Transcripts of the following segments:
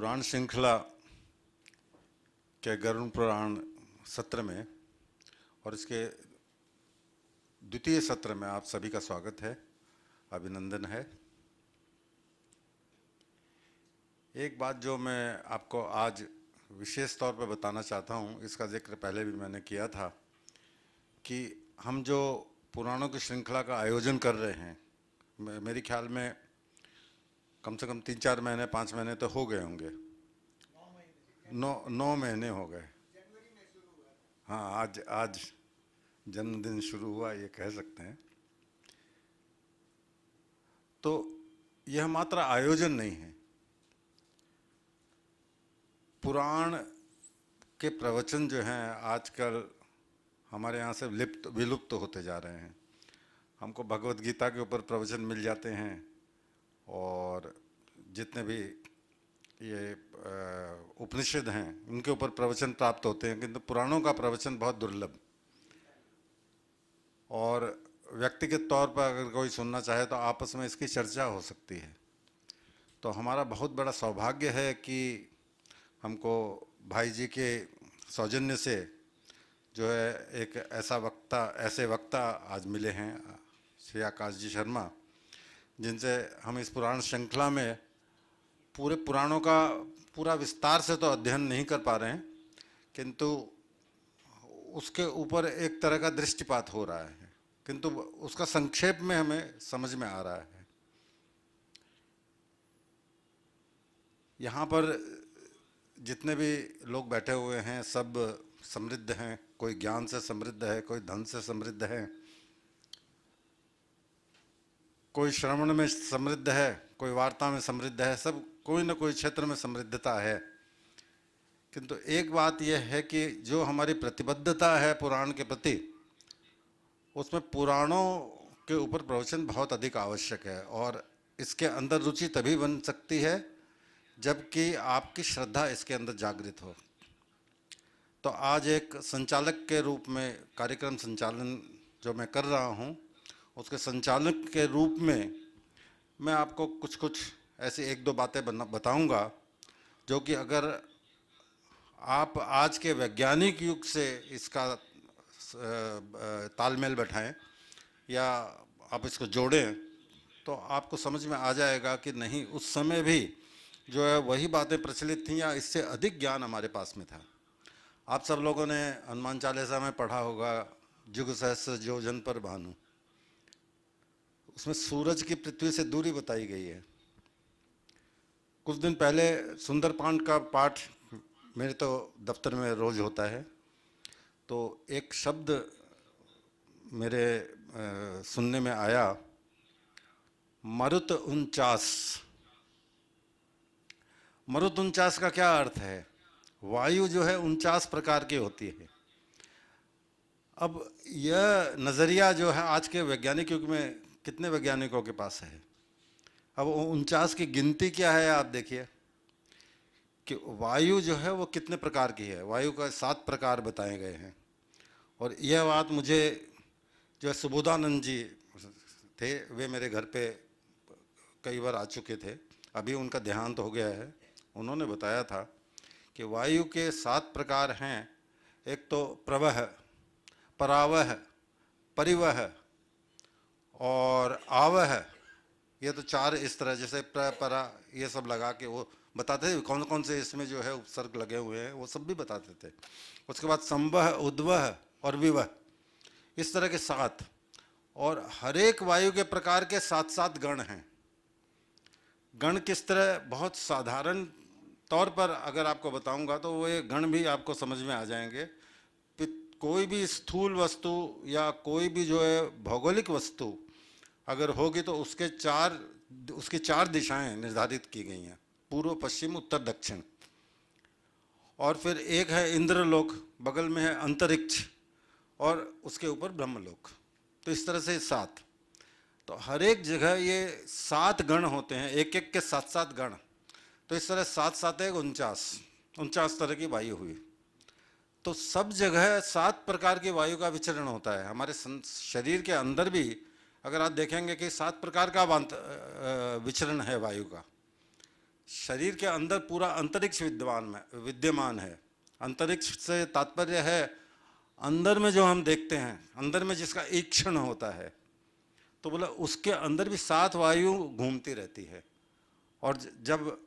पुराण श्रृंखला के गरुड़ पुराण सत्र में और इसके द्वितीय सत्र में आप सभी का स्वागत है, अभिनंदन है। एक बात जो मैं आपको आज विशेष तौर पर बताना चाहता हूँ, इसका जिक्र पहले भी मैंने किया था कि हम जो पुराणों की श्रृंखला का आयोजन कर रहे हैं, मेरे ख्याल में कम से कम 3-4 महीने 5 महीने तो हो गए होंगे। 9 महीने हो गए। हाँ, आज जन्मदिन शुरू हुआ, ये कह सकते हैं। तो यह मात्र आयोजन नहीं है, पुराण के प्रवचन जो हैं आजकल हमारे यहाँ से विलुप्त होते जा रहे हैं। हमको भगवत गीता के ऊपर प्रवचन मिल जाते हैं और जितने भी ये उपनिषद हैं उनके ऊपर प्रवचन प्राप्त होते हैं, किंतु पुराणों का प्रवचन बहुत दुर्लभ। और व्यक्तिगत तौर पर अगर कोई सुनना चाहे तो आपस में इसकी चर्चा हो सकती है। तो हमारा बहुत बड़ा सौभाग्य है कि हमको भाई जी के सौजन्य से जो है एक ऐसे वक्ता आज मिले हैं, श्री आकाश जी शर्मा, जिनसे हम इस पुराण श्रृंखला में पूरे पुराणों का पूरा विस्तार से तो अध्ययन नहीं कर पा रहे हैं, किंतु उसके ऊपर एक तरह का दृष्टिपात हो रहा है, किंतु उसका संक्षेप में हमें समझ में आ रहा है। यहाँ पर जितने भी लोग बैठे हुए हैं सब समृद्ध हैं, कोई ज्ञान से समृद्ध है, कोई धन से समृद्ध है, कोई श्रवण में समृद्ध है, कोई वार्ता में समृद्ध है, सब कोई न कोई क्षेत्र में समृद्धता है। किंतु एक बात यह है कि जो हमारी प्रतिबद्धता है पुराण के प्रति, उसमें पुराणों के ऊपर प्रवचन बहुत अधिक आवश्यक है और इसके अंदर रुचि तभी बन सकती है जबकि आपकी श्रद्धा इसके अंदर जागृत हो। तो आज एक संचालक के रूप में कार्यक्रम संचालन जो मैं कर रहा हूँ, उसके संचालक के रूप में मैं आपको कुछ ऐसी 1-2 बातें बताऊंगा जो कि अगर आप आज के वैज्ञानिक युग से इसका तालमेल बैठाएं या आप इसको जोड़ें तो आपको समझ में आ जाएगा कि नहीं, उस समय भी जो है वही बातें प्रचलित थीं या इससे अधिक ज्ञान हमारे पास में था। आप सब लोगों ने हनुमान चालीसा में पढ़ा होगा, जुग सहस्र योजन पर भानु, उसमें सूरज की पृथ्वी से दूरी बताई गई है। कुछ दिन पहले सुंदरकांड का पाठ मेरे तो दफ्तर में रोज होता है, तो एक शब्द मेरे सुनने में आया, मरुत 49। मरुत 49 का क्या अर्थ है? वायु जो है 49 प्रकार की होती है। अब यह नज़रिया जो है आज के वैज्ञानिक युग में कितने वैज्ञानिकों के पास है? अब 49 की गिनती क्या है? आप देखिए कि वायु जो है वो कितने प्रकार की है। वायु का 7 प्रकार बताए गए हैं। और यह बात मुझे जो है सुबोधानंद जी थे, वे मेरे घर पे कई बार आ चुके थे, अभी उनका देहांत हो गया है। उन्होंने बताया था कि वायु के 7 प्रकार हैं। एक तो प्रवह, परावह, परिवह और आवह, ये तो 4 इस तरह, जैसे परा ये सब लगा के वो बताते थे कौन कौन से इसमें जो है उपसर्ग लगे हुए हैं, वो सब भी बताते थे। उसके बाद संवह, उद्वह और विवह, इस तरह के 7। और हर एक वायु के प्रकार के 7-7 गण हैं। गण किस तरह, बहुत साधारण तौर पर अगर आपको बताऊंगा तो वो ये गण भी आपको समझ में आ जाएंगे। कोई भी स्थूल वस्तु या कोई भी जो है भौगोलिक वस्तु अगर होगी तो उसकी 4 दिशाएं निर्धारित की गई हैं, पूर्व, पश्चिम, उत्तर, दक्षिण। और फिर एक है इंद्रलोक, बगल में है अंतरिक्ष और उसके ऊपर ब्रह्मलोक। तो इस तरह से 7। तो हर एक जगह ये 7 गण होते हैं, एक एक के 7-7 गण। तो इस तरह 7-7 है 49 तरह की वायु हुई। तो सब जगह 7 प्रकार की वायु का विचरण होता है। हमारे शरीर के अंदर भी अगर आप देखेंगे कि 7 प्रकार का विचरण है वायु का। शरीर के अंदर पूरा अंतरिक्ष विद्यमान है। अंतरिक्ष से तात्पर्य है अंदर में जो हम देखते हैं, अंदर में जिसका ईक्षण होता है, तो बोला उसके अंदर भी 7 वायु घूमती रहती है। और जब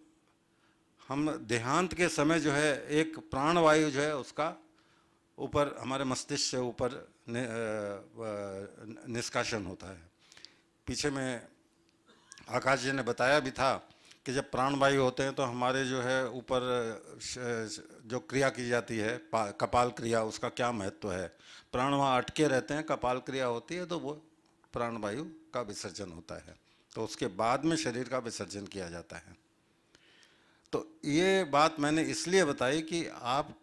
हम देहांत के समय जो है एक प्राण वायु जो है उसका ऊपर हमारे मस्तिष्क से ऊपर निष्कासन होता है। पीछे में आकाश जी ने बताया भी था कि जब प्राण वायु होते हैं तो हमारे जो है ऊपर जो क्रिया की जाती है कपाल क्रिया, उसका क्या महत्व है। प्राण वहाँ अटके रहते हैं, कपाल क्रिया होती है तो वो प्राण वायु का विसर्जन होता है, तो उसके बाद में शरीर का विसर्जन किया जाता है। तो ये बात मैंने इसलिए बताई कि आप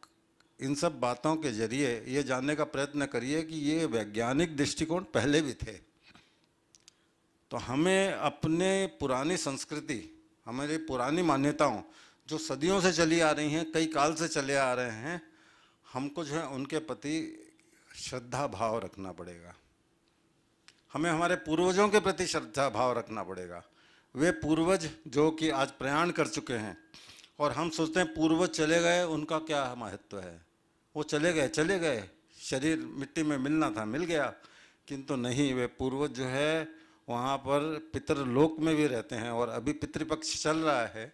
इन सब बातों के जरिए ये जानने का प्रयत्न करिए कि ये वैज्ञानिक दृष्टिकोण पहले भी थे। तो हमें अपने पुरानी संस्कृति, हमारी पुरानी मान्यताओं जो सदियों से चली आ रही हैं, कई काल से चले आ रहे हैं, हमको जो है उनके प्रति श्रद्धा भाव रखना पड़ेगा। हमें हमारे पूर्वजों के प्रति श्रद्धा भाव रखना पड़ेगा। वे पूर्वज जो कि आज प्रयाण कर चुके हैं और हम सोचते हैं पूर्वज चले गए, उनका क्या महत्व है। वो चले गए, शरीर मिट्टी में मिलना था मिल गया, किंतु नहीं, वे पूर्वज जो है वहाँ पर पितृलोक में भी रहते हैं और अभी पितृपक्ष चल रहा है,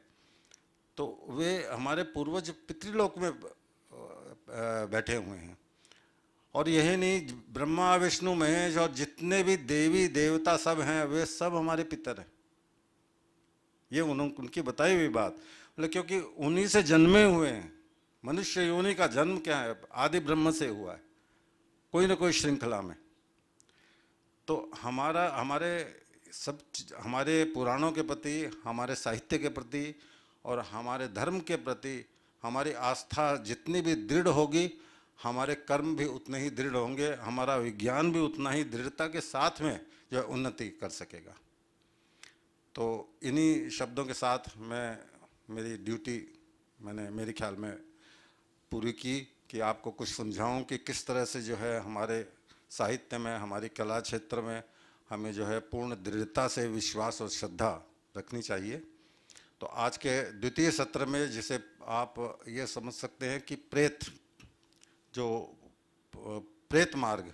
तो वे हमारे पूर्वज पितृलोक में बैठे हुए हैं। और यही नहीं, ब्रह्मा विष्णु महेश और जितने भी देवी देवता सब हैं वे सब हमारे पितर हैं। ये उनकी बताई हुई बात, क्योंकि उन्हीं से जन्मे हुए हैं। मनुष्य योनि का जन्म क्या है, आदि ब्रह्म से हुआ है, कोई ना कोई श्रृंखला में। तो हमारे पुराणों के प्रति, हमारे साहित्य के प्रति और हमारे धर्म के प्रति हमारी आस्था जितनी भी दृढ़ होगी, हमारे कर्म भी उतने ही दृढ़ होंगे, हमारा विज्ञान भी उतना ही दृढ़ता के साथ में जो है उन्नति कर सकेगा। तो इन्हीं शब्दों के साथ मैं मेरी ड्यूटी मैंने मेरे ख्याल में पूरी की कि आपको कुछ समझाऊं कि किस तरह से जो है हमारे साहित्य में, हमारी कला क्षेत्र में हमें जो है पूर्ण दृढ़ता से विश्वास और श्रद्धा रखनी चाहिए। तो आज के द्वितीय सत्र में जिसे आप ये समझ सकते हैं कि प्रेत मार्ग,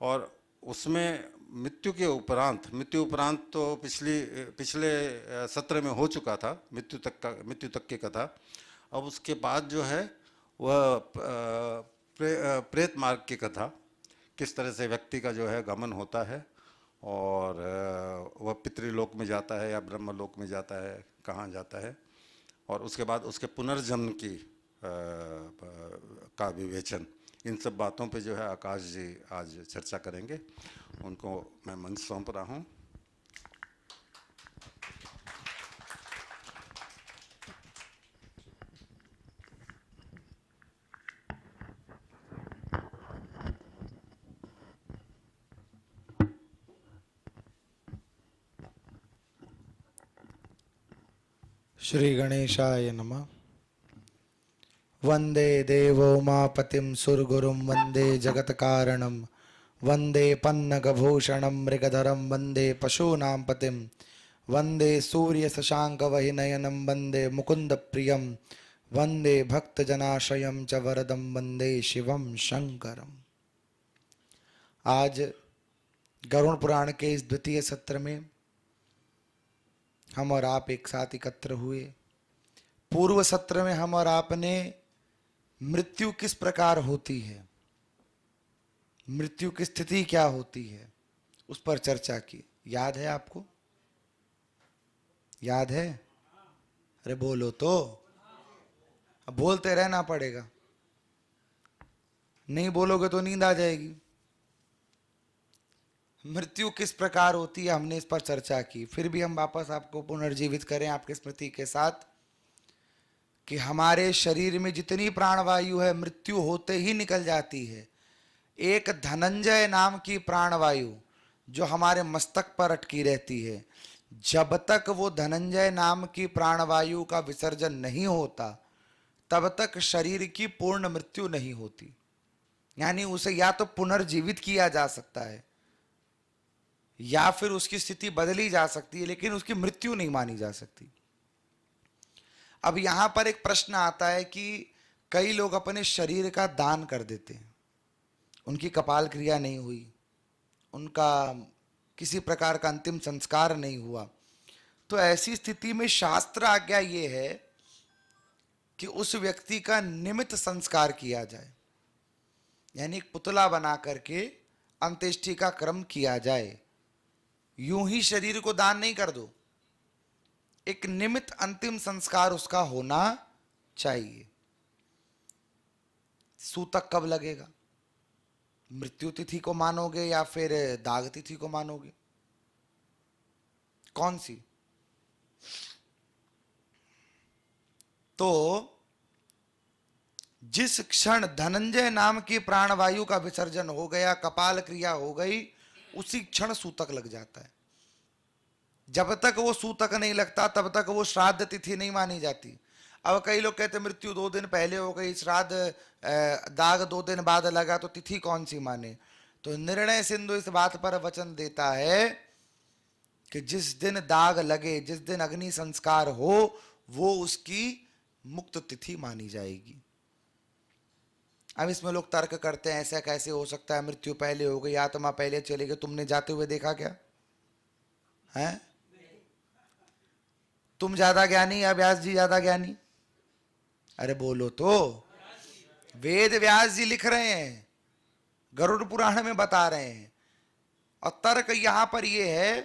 और उसमें मृत्यु उपरांत तो पिछले सत्र में हो चुका था मृत्यु तक की कथा। अब उसके बाद जो है वह प्रेत मार्ग की कथा, किस तरह से व्यक्ति का जो है गमन होता है और वह पितृलोक में जाता है या ब्रह्मलोक में जाता है, कहाँ जाता है, और उसके बाद उसके पुनर्जन्म का विवेचन। इन सब बातों पे जो है आकाश जी आज चर्चा करेंगे। उनको मैं मंच सौंप रहा हूँ। श्री गणेशाय नमः। वंदे देवो उमापतिं सुरगुरुं वंदे जगत कारणं वंदे पन्नगभूषणं मृगधरं वंदे पशूनां पतिं वंदे सूर्य शशांक वहिनयनं वंदे मुकुंद प्रियं वंदे भक्तजनाश्रयं च वरदं वंदे शिवं शंकरम्। आज गरुड़ पुराण के इस द्वितीय सत्र में हम और आप एक साथ एकत्र हुए। पूर्व सत्र में हम और आपने मृत्यु किस प्रकार होती है, मृत्यु की स्थिति क्या होती है, उस पर चर्चा की। याद है आपको? याद है? अरे बोलो तो, अब बोलते रहना पड़ेगा, नहीं बोलोगे तो नींद आ जाएगी। मृत्यु किस प्रकार होती है, हमने इस पर चर्चा की। फिर भी हम वापस आपको पुनर्जीवित करें आपके स्मृति के साथ कि हमारे शरीर में जितनी प्राणवायु है मृत्यु होते ही निकल जाती है। एक धनंजय नाम की प्राणवायु जो हमारे मस्तक पर अटकी रहती है, जब तक वो धनंजय नाम की प्राणवायु का विसर्जन नहीं होता तब तक शरीर की पूर्ण मृत्यु नहीं होती। यानी उसे या तो पुनर्जीवित किया जा सकता है या फिर उसकी स्थिति बदली जा सकती है, लेकिन उसकी मृत्यु नहीं मानी जा सकती। अब यहां पर एक प्रश्न आता है कि कई लोग अपने शरीर का दान कर देते हैं, उनकी कपाल क्रिया नहीं हुई, उनका किसी प्रकार का अंतिम संस्कार नहीं हुआ, तो ऐसी स्थिति में शास्त्र आज्ञा ये है कि उस व्यक्ति का निमित्त संस्कार किया जाए, यानी एक पुतला बना करके अंत्येष्टि का क्रम किया जाए। यूं ही शरीर को दान नहीं कर दो, एक निमित्त अंतिम संस्कार उसका होना चाहिए। सूतक कब लगेगा? मृत्यु तिथि को मानोगे या फिर दाग तिथि को मानोगे? कौन सी? तो जिस क्षण धनंजय नाम की प्राणवायु का विसर्जन हो गया, कपाल क्रिया हो गई, उसी क्षण सूतक लग जाता है। जब तक वो सूतक नहीं लगता तब तक वो श्राद्ध तिथि नहीं मानी जाती। अब कई लोग कहते मृत्यु 2 दिन पहले हो गई, श्राद्ध दाग 2 दिन बाद लगा, तो तिथि कौन सी माने? तो निर्णय सिंधु इस बात पर वचन देता है कि जिस दिन दाग लगे, जिस दिन अग्नि संस्कार हो, वो उसकी मुक्त तिथि मानी जाएगी। अब इसमें लोग तर्क करते हैं ऐसा कैसे हो सकता है, मृत्यु पहले हो गई, आत्मा पहले चली गई, तुमने जाते हुए देखा क्या है? तुम ज्यादा ज्ञानी या व्यास जी ज्यादा ज्ञानी? अरे बोलो तो। वेद व्यास जी लिख रहे हैं, गरुड़ पुराण में बता रहे हैं, और तर्क यहां पर यह है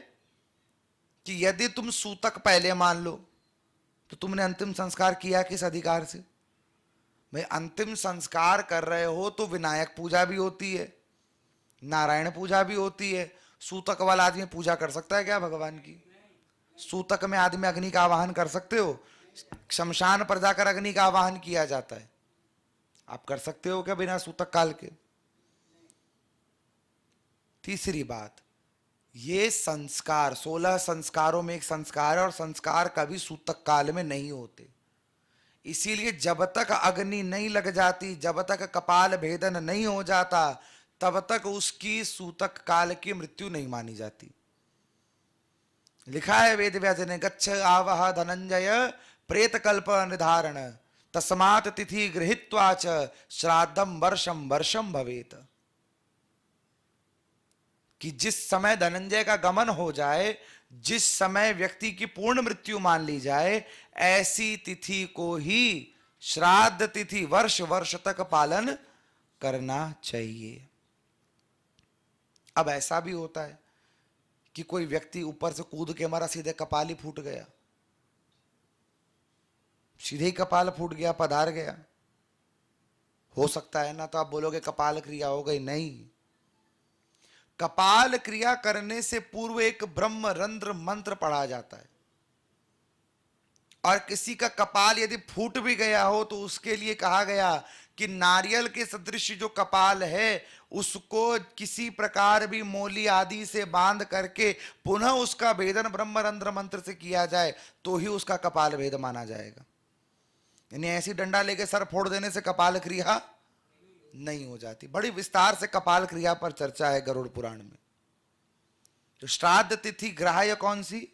कि यदि तुम सूतक पहले मान लो तो तुमने अंतिम संस्कार किया किस अधिकार से? भाई अंतिम संस्कार कर रहे हो तो विनायक पूजा भी होती है, नारायण पूजा भी होती है। सूतक वाला आदमी पूजा कर सकता है क्या भगवान की? सूतक में आदमी अग्नि का आवाहन कर सकते हो? शमशान पर जाकर अग्नि का आवाहन किया जाता है, आप कर सकते हो क्या बिना सूतक काल के? तीसरी बात, ये संस्कार 16 संस्कारों में एक संस्कार है, और संस्कार कभी सूतक काल में नहीं होते। इसीलिए जब तक अग्नि नहीं लग जाती, जब तक कपाल भेदन नहीं हो जाता, तब तक उसकी सूतक काल की मृत्यु नहीं मानी जाती। लिखा है वेद व्यास ने, गच्छ आवह धनंजय प्रेत कल्प निर्धारण तस्मात् तिथि गृहीत्वा च श्राद्धम वर्षम वर्षम भवेत। कि जिस समय धनंजय का गमन हो जाए, जिस समय व्यक्ति की पूर्ण मृत्यु मान ली जाए, ऐसी तिथि को ही श्राद्ध तिथि वर्ष वर्ष तक पालन करना चाहिए। अब ऐसा भी होता है कि कोई व्यक्ति ऊपर से कूद के मरा, सीधे कपाल ही फूट गया, सीधे ही कपाल फूट गया, पधार गया, हो सकता है ना? तो आप बोलोगे कपाल क्रिया हो गई, नहीं। कपाल क्रिया करने से पूर्व एक ब्रह्म रंध्र मंत्र पढ़ा जाता है, और किसी का कपाल यदि फूट भी गया हो तो उसके लिए कहा गया कि नारियल के सदृश जो कपाल है उसको किसी प्रकार भी मोली आदि से बांध करके पुनः उसका भेदन ब्रह्मरंध्र मंत्र से किया जाए तो ही उसका कपाल भेद माना जाएगा। यानी ऐसी डंडा लेके सर फोड़ देने से कपाल क्रिया नहीं हो जाती। बड़ी विस्तार से कपाल क्रिया पर चर्चा है गरुड़ पुराण में। तो श्राद्ध तिथि ग्राह्य कौन सी?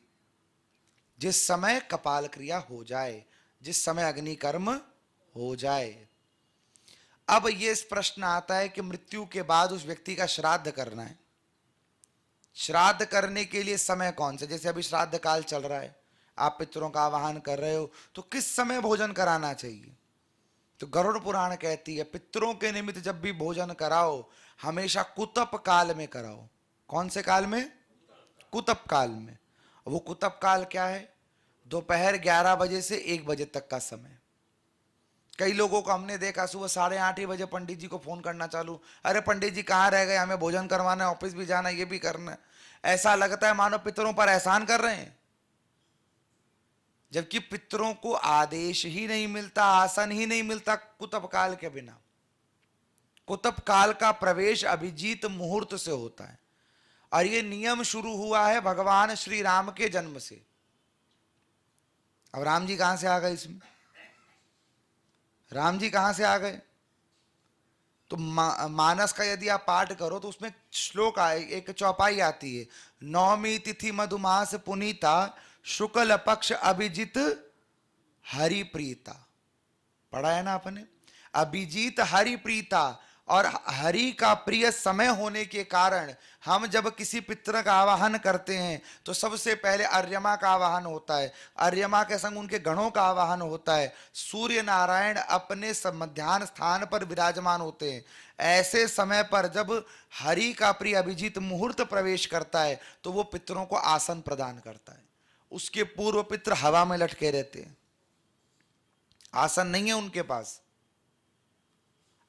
जिस समय कपाल क्रिया हो जाए, जिस समय अग्नि कर्म हो जाए। अब यह प्रश्न आता है कि मृत्यु के बाद उस व्यक्ति का श्राद्ध करना है, श्राद्ध करने के लिए समय कौन सा? जैसे अभी श्राद्ध काल चल रहा है, आप पितरों का आवाहन कर रहे हो, तो किस समय भोजन कराना चाहिए? तो गरुड़ पुराण कहती है पितरों के निमित्त जब भी भोजन कराओ हमेशा कुतप काल में कराओ। कौन से काल में? कुतप काल में। वो कुतप काल क्या है? दोपहर 11 बजे से 1 बजे तक का समय। कई लोगों को हमने देखा सुबह 8:30 बजे पंडित जी को फोन करना चालू, अरे पंडित जी कहाँ रह गए, हमें भोजन करवाना है, ऑफिस भी जाना है, ये भी करना है। ऐसा लगता है मानो पितरों पर एहसान कर रहे हैं, जबकि पितरों को आदेश ही नहीं मिलता, आसन ही नहीं मिलता कुतप काल के बिना। कुतप काल का प्रवेश अभिजीत मुहूर्त से होता है, और ये नियम शुरू हुआ है भगवान श्री राम के जन्म से। अब राम जी कहां से आ गए इसमें? राम जी कहां से आ गए? तो मानस का यदि आप पाठ करो तो उसमें श्लोक आए, एक चौपाई आती है, नवमी तिथि मधुमास पुनीता शुक्ल पक्ष अभिजित हरि प्रीता, पढ़ा है ना आपने, अभिजीत हरि प्रीता। और हरि का प्रिय समय होने के कारण हम जब किसी पितर का आवाहन करते हैं तो सबसे पहले अर्यमा का आवाहन होता है, अर्यमा के संग उनके गणों का आवाहन होता है। सूर्य नारायण अपने मध्यान्ह स्थान पर विराजमान होते हैं। ऐसे समय पर जब हरि का प्रिय अभिजीत मुहूर्त प्रवेश करता है तो वो पितरों को आसन प्रदान करता है। उसके पूर्व पितर हवा में लटके रहते हैं, आसन नहीं है उनके पास।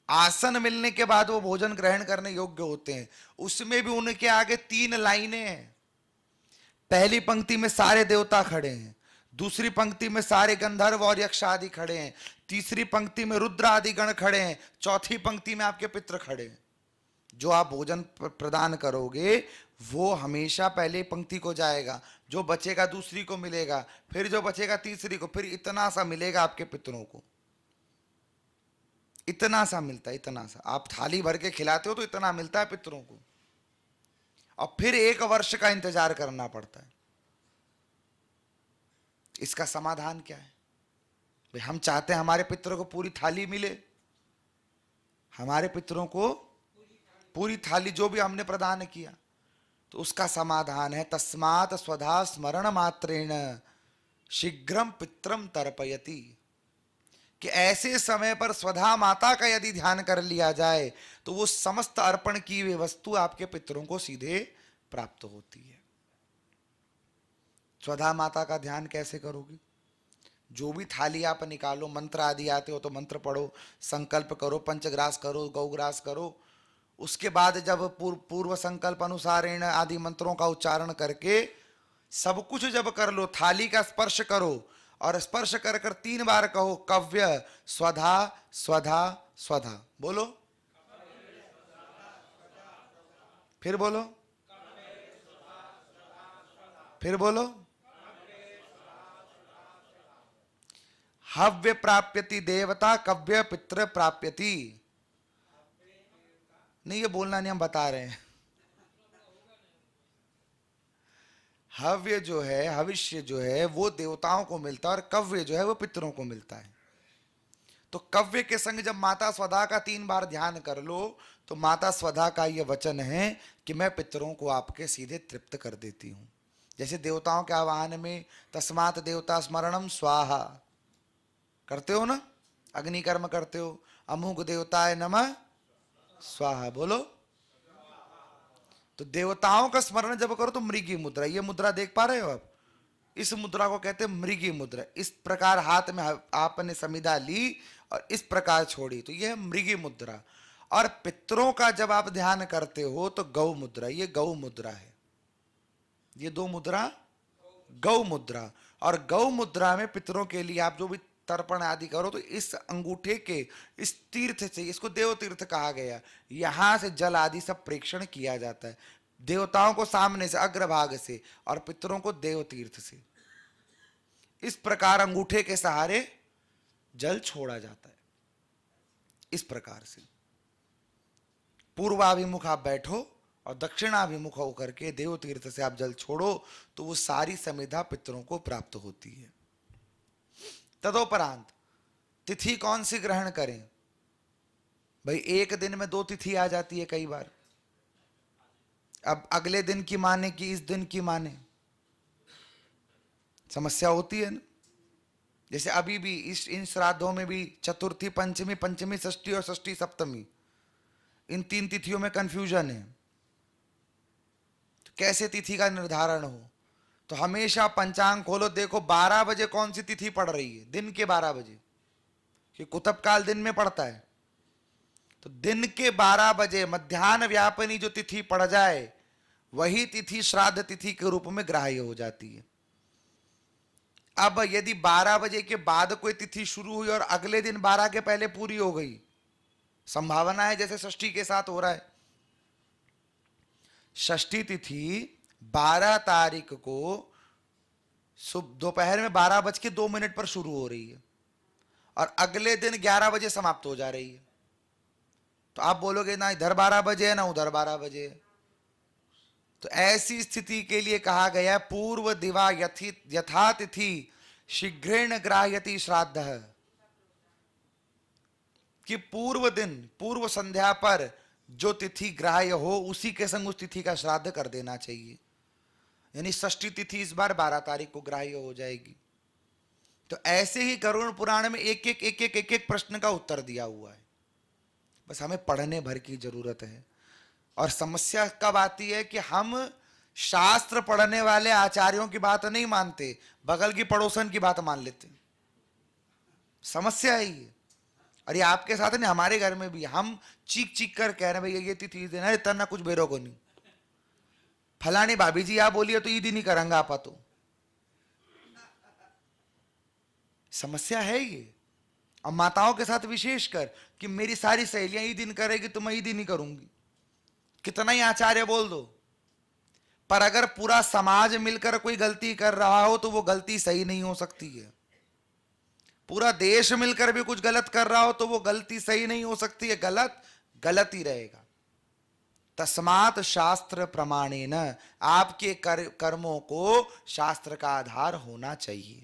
आसन मिलने के बाद वो भोजन ग्रहण करने योग्य होते हैं। उसमें भी उनके आगे 3 लाइनें हैं। पहली पंक्ति में सारे देवता खड़े हैं, दूसरी पंक्ति में सारे गंधर्व और यक्ष आदि खड़े हैं, तीसरी पंक्ति में रुद्र आदि गण खड़े हैं, चौथी पंक्ति में आपके पितृ खड़े हैं। जो आप भोजन प्रदान करोगे वो हमेशा पहले पंक्ति को जाएगा, जो बचेगा दूसरी को मिलेगा, फिर जो बचेगा तीसरी को, फिर इतना सा मिलेगा आपके पितरों को। इतना सा मिलता है, इतना सा। आप थाली भर के खिलाते हो तो इतना मिलता है पितरों को, और फिर 1 वर्ष का इंतजार करना पड़ता है। इसका समाधान क्या है भाई? हम चाहते हैं हमारे पितरों को पूरी थाली मिले, हमारे पितरों को पूरी थाली जो भी हमने प्रदान किया। तो उसका समाधान है तस्मात् स्वधा स्मरण मात्रेण शीघ्रम पित्रम तर्पयति, कि ऐसे समय पर स्वधा माता का यदि ध्यान कर लिया जाए तो वो समस्त अर्पण की हुई वस्तु आपके पितरों को सीधे प्राप्त होती है। स्वधा माता का ध्यान कैसे करोगे? जो भी थाली आप निकालो, मंत्र आदि आते हो तो मंत्र पढ़ो, संकल्प करो, पंचग्रास करो, गौग्रास करो। उसके बाद जब पूर्व संकल्प अनुसारेण आदि मंत्रों का उच्चारण करके सब कुछ जब कर लो, थाली का स्पर्श करो, और स्पर्श कर कर 3 बार कहो कव्य स्वधा स्वधा स्वधा। बोलो, फिर बोलो, फिर बोलो। हव्य प्राप्यति देवता, कव्य पितृ प्राप्यति। नहीं, ये बोलना नहीं, हम बता रहे हैं। हव्य जो है, हविष्य जो है वो देवताओं को मिलता है, और कव्य जो है वो पितरों को मिलता है। तो कव्य के संग जब माता स्वधा का 3 बार ध्यान कर लो तो माता स्वधा का ये वचन है कि मैं पितरों को आपके सीधे तृप्त कर देती हूं। जैसे देवताओं के आवाहन में तस्मात् देवता स्मरणम स्वाहा करते हो ना, अग्नि कर्म करते हो, अमुक देवताय नमः स्वाहा बोलो। तो देवताओं का स्मरण जब करो तो मृगी मुद्रा, ये मुद्रा देख पा रहे हो आप, इस मुद्रा को कहते हैं मृगी मुद्रा। इस प्रकार हाथ में आपने समिधा ली और इस प्रकार छोड़ी, तो यह है मृगी मुद्रा। और पितरों का जब आप ध्यान करते हो तो गौ मुद्रा, ये गौ मुद्रा है। ये 2 मुद्रा गौ मुद्रा। और गौ मुद्रा में पितरों के लिए आप जो भी तर्पण आदि करो तो इस अंगूठे के इस तीर्थ से, इसको देव तीर्थ कहा गया, यहां से जल आदि सब प्रेक्षण किया जाता है। देवताओं को सामने से, अग्रभाग से, और पितरों को देव तीर्थ से। इस प्रकार अंगूठे के सहारे जल छोड़ा जाता है। इस प्रकार से पूर्वाभिमुख आप बैठो और दक्षिणाभिमुख होकर के देव तीर्थ से आप जल छोड़ो तो वो सारी समिधा पितरों को प्राप्त होती है। तदोपरांत तिथि कौन सी ग्रहण करें भाई? एक दिन में 2 तिथि आ जाती है कई बार। अब अगले दिन की माने कि इस दिन की माने, समस्या होती है ना। जैसे अभी भी इन श्राद्धों में भी चतुर्थी, पंचमी, पंचमी षष्ठी और षष्ठी सप्तमी, इन 3 तिथियों में कंफ्यूजन है। तो कैसे तिथि का निर्धारण हो? तो हमेशा पंचांग खोलो, देखो 12 बजे कौन सी तिथि पड़ रही है, दिन के 12 बजे, कि कुतब काल दिन में पड़ता है। तो दिन के 12 बजे मध्याह्न व्यापिनी जो तिथि पड़ जाए वही तिथि श्राद्ध तिथि के रूप में ग्राह्य हो जाती है। अब यदि 12 बजे के बाद कोई तिथि शुरू हुई और अगले दिन 12 के पहले पूरी हो गई, संभावना है जैसे षष्ठी के साथ हो रहा है। षष्ठी तिथि 12 तारीख को दोपहर में 12:02 पर शुरू हो रही है और अगले दिन 11 बजे समाप्त हो जा रही है। तो आप बोलोगे ना इधर 12 बजे है ना उधर 12 बजे है। तो ऐसी स्थिति के लिए कहा गया पूर्व दिवा यथा तिथि शीघ्रेण ग्राह्यति श्राद्धः, कि पूर्व दिन, पूर्व संध्या पर जो तिथि ग्राह्य हो उसी के संग उस तिथि का श्राद्ध कर देना चाहिए। यानी षष्ठी तिथि इस बार 12 तारीख को ग्राह्य हो जाएगी। तो ऐसे ही गरुड़ पुराण में एक एक प्रश्न का उत्तर दिया हुआ है, बस हमें पढ़ने भर की जरूरत है। और समस्या कब आती है कि हम शास्त्र पढ़ने वाले आचार्यों की बात नहीं मानते, बगल की पड़ोसन की बात मान लेते। समस्या है ये। और ये आपके साथ नहीं, हमारे घर में भी हम चीख चीख कर कह रहे हैं भैया ये तिथि देना, इतना कुछ बेरो को नहीं, फलानी भाभी जी आप बोलिए तो ईद ही नहीं करेंगे आपा। तो समस्या है ये। और माताओं के साथ विशेषकर कि मेरी सारी सहेलियां ईद दिन करेगी तो मैं ईद ही नहीं करूंगी, कितना ही आचार्य बोल दो, पर अगर पूरा समाज मिलकर कोई गलती कर रहा हो तो वो गलती सही नहीं हो सकती है। पूरा देश मिलकर भी कुछ गलत कर रहा हो तो वो गलती सही नहीं हो सकती है, गलत गलत ही रहेगा। तस्मात् शास्त्र प्रमाणेन, आपके कर्मों को शास्त्र का आधार होना चाहिए।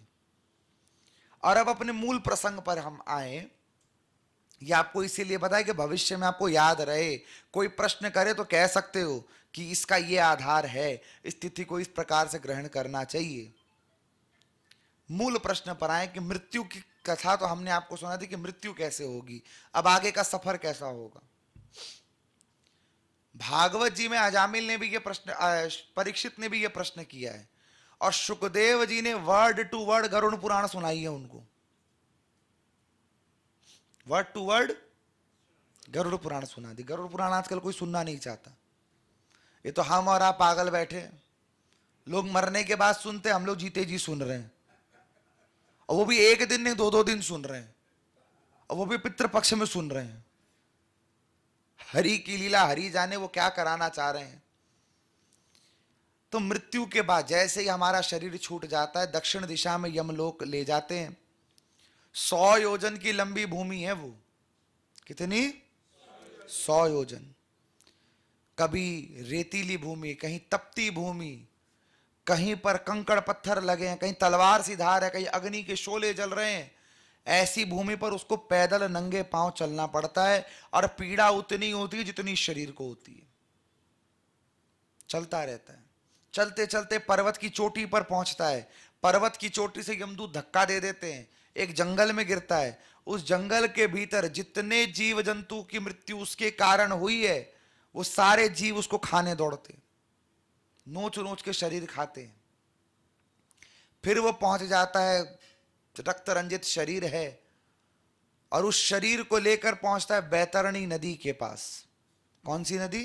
और अब अपने मूल प्रसंग पर हम आए। ये आपको इसीलिए बताया कि भविष्य में आपको याद रहे, कोई प्रश्न करे तो कह सकते हो कि इसका ये आधार है, इस तिथि को इस प्रकार से ग्रहण करना चाहिए। मूल प्रश्न पर आए कि मृत्यु की कथा तो हमने आपको सुना थी कि मृत्यु कैसे होगी, अब आगे का सफर कैसा होगा। भागवत जी में अजामिल ने भी ये प्रश्न, परीक्षित ने भी ये प्रश्न किया है, और सुखदेव जी ने word to word Garuda Purana सुनाई है उनको। Word to word Garuda Purana सुना दी। गरुड़ पुराण आजकल कोई सुनना नहीं चाहता, ये तो हम और आप पागल बैठे, लोग मरने के बाद सुनते, हम लोग जीते जी सुन रहे हैं, और वो भी एक दिन नहीं 2-2 दिन सुन रहे हैं, और वो भी पितृपक्ष में सुन रहे हैं। हरि की लीला हरि जाने वो क्या कराना चाह रहे हैं। तो मृत्यु के बाद जैसे ही हमारा शरीर छूट जाता है, दक्षिण दिशा में यमलोक ले जाते हैं। 100 योजन की लंबी भूमि है वो। कितनी? 100 योजन। कभी रेतीली भूमि, कहीं तपती भूमि, कहीं पर कंकड़ पत्थर लगे हैं, कहीं तलवार सी धार है, कहीं अग्नि के शोले जल रहे हैं। ऐसी भूमि पर उसको पैदल नंगे पांव चलना पड़ता है, और पीड़ा उतनी होती है जितनी शरीर को होती है। चलता रहता है, चलते चलते पर्वत की चोटी पर पहुंचता है। पर्वत की चोटी से यमदूत धक्का दे देते हैं, एक जंगल में गिरता है। उस जंगल के भीतर जितने जीव जंतु की मृत्यु उसके कारण हुई है, वो सारे जीव उसको खाने दौड़ते, नोच नोच के शरीर खाते हैं। फिर वो पहुंच जाता है, रक्त रंजित शरीर है, और उस शरीर को लेकर पहुंचता है बैतरणी नदी के पास। कौन सी नदी?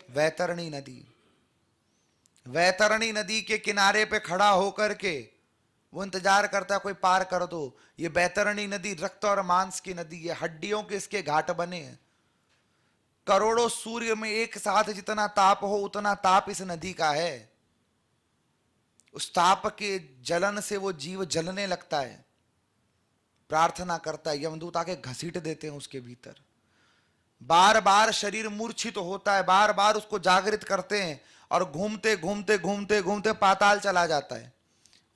वैतरणी नदी। वैतरणी नदी के किनारे पे खड़ा होकर के वो इंतजार करता है कोई पार कर दो। ये बैतरणी नदी रक्त और मांस की नदी है, हड्डियों के इसके घाट बने हैं। करोड़ों सूर्य में एक साथ जितना ताप हो उतना ताप इस नदी का है। उस ताप के जलन से वो जीव जलने लगता है, प्रार्थना करता है, यमदूत आके घसीट देते हैं उसके भीतर। बार बार शरीर मूर्छित होता है, बार बार उसको जागृत करते हैं, और घूमते घूमते घूमते घूमते पाताल चला जाता है।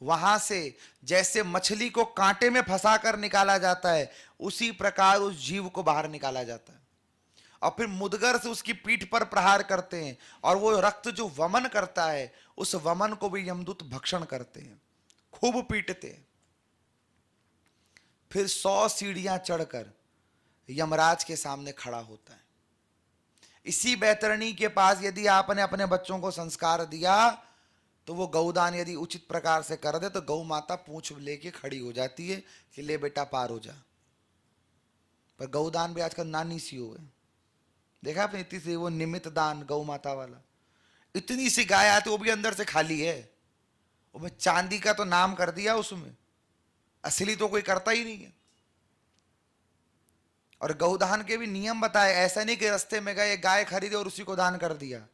वहां से जैसे मछली को कांटे में फंसाकर निकाला जाता है, उसी प्रकार उस जीव को बाहर निकाला जाता है, और फिर मुदगर से उसकी पीठ पर प्रहार करते हैं, और वो रक्त जो वमन करता है उस वमन को भी यमदूत भक्षण करते हैं, खूब पीटते हैं। फिर 100 सीढ़ियां चढ़कर यमराज के सामने खड़ा होता है। इसी बैतरणी के पास यदि आपने अपने बच्चों को संस्कार दिया तो वो गौदान यदि उचित प्रकार से कर दे तो गौ माता पूंछ लेके खड़ी हो जाती है कि ले बेटा पार हो जा। पर गौदान भी आजकल नानी सी हो गए, देखा आपने? इतनी सी वो निमित्त दान गौ माता वाला, इतनी सी गाय आती वो भी अंदर से खाली है, वो चांदी का तो नाम कर दिया उसमें, असली तो कोई करता ही नहीं है। और गौदान के भी नियम बताए, ऐसा नहीं कि रास्ते में गए गाय खरीदे और उसी को दान कर दिया।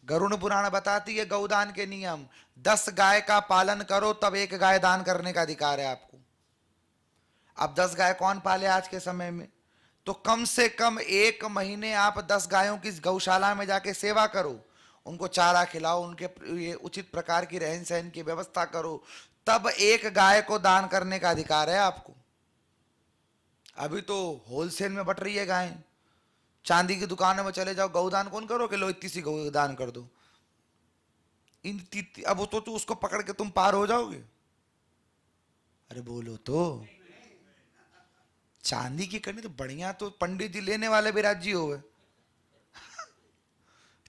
गरुड़ पुराण बताती है गौदान के नियम, 10 गाय का पालन करो तब 1 गाय दान करने का अधिकार है आपको। अब 10 गाय कौन पाले आज के समय में? तो कम से कम 1 महीने आप 10 गायों की गौशाला में जाके सेवा करो, उनको चारा खिलाओ, उनके ये उचित प्रकार की रहन सहन की व्यवस्था करो, तब एक गाय को दान करने का अधिकार है आपको। अभी तो होलसेल में बट रही है गायें। चांदी की दुकान में चले जाओ, गौदान कौन करो कि लो इतनी सी गौ दान कर दो। अब तो उसको पकड़ के तुम पार हो जाओगे। अरे बोलो तो, चांदी की करनी तो बढ़िया, तो पंडित जी लेने वाले भी राजी हो गए।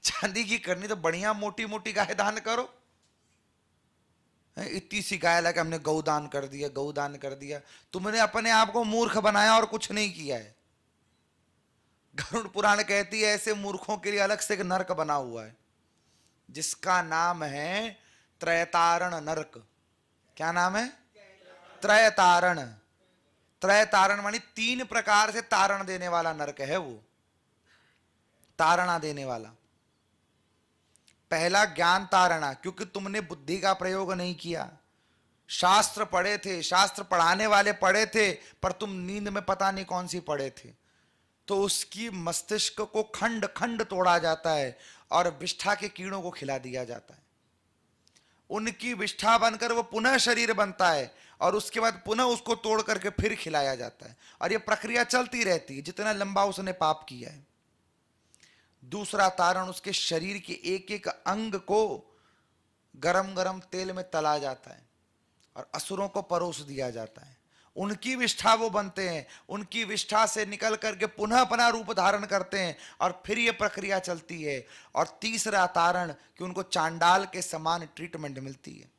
चांदी की करनी तो बढ़िया मोटी मोटी गाय दान करो। इतनी सी गाय लगा हमने गौदान कर दिया, गौदान कर दिया। तुमने अपने आप को मूर्ख बनाया और कुछ नहीं किया है। गरुड़ पुराण कहती है ऐसे मूर्खों के लिए अलग से एक नरक बना हुआ है, जिसका नाम है त्रयतारण नरक। क्या नाम है? त्रयतारण। त्रयतारण मानी 3 प्रकार से तारण देने वाला नरक है वो, तारणा देने वाला। पहला ज्ञान तारणा, क्योंकि तुमने बुद्धि का प्रयोग नहीं किया। शास्त्र पढ़े थे, शास्त्र पढ़ाने वाले पढ़े थे, पर तुम नींद में पता नहीं कौन सी पढ़े थे, तो उसकी मस्तिष्क को खंड खंड तोड़ा जाता है और विष्ठा के कीड़ों को खिला दिया जाता है। उनकी विष्ठा बनकर वो पुनः शरीर बनता है और उसके बाद पुनः उसको तोड़ करके फिर खिलाया जाता है, और ये प्रक्रिया चलती रहती है जितना लंबा उसने पाप किया है। दूसरा तारण, उसके शरीर के एक एक अंग को गरम गरम तेल में तला जाता है और असुरों को परोस दिया जाता है। उनकी विष्ठा वो बनते हैं, उनकी विष्ठा से निकल करके पुनः अपना रूप धारण करते हैं और फिर ये प्रक्रिया चलती है। और तीसरा तारण कि उनको चांडाल के समान ट्रीटमेंट मिलती है,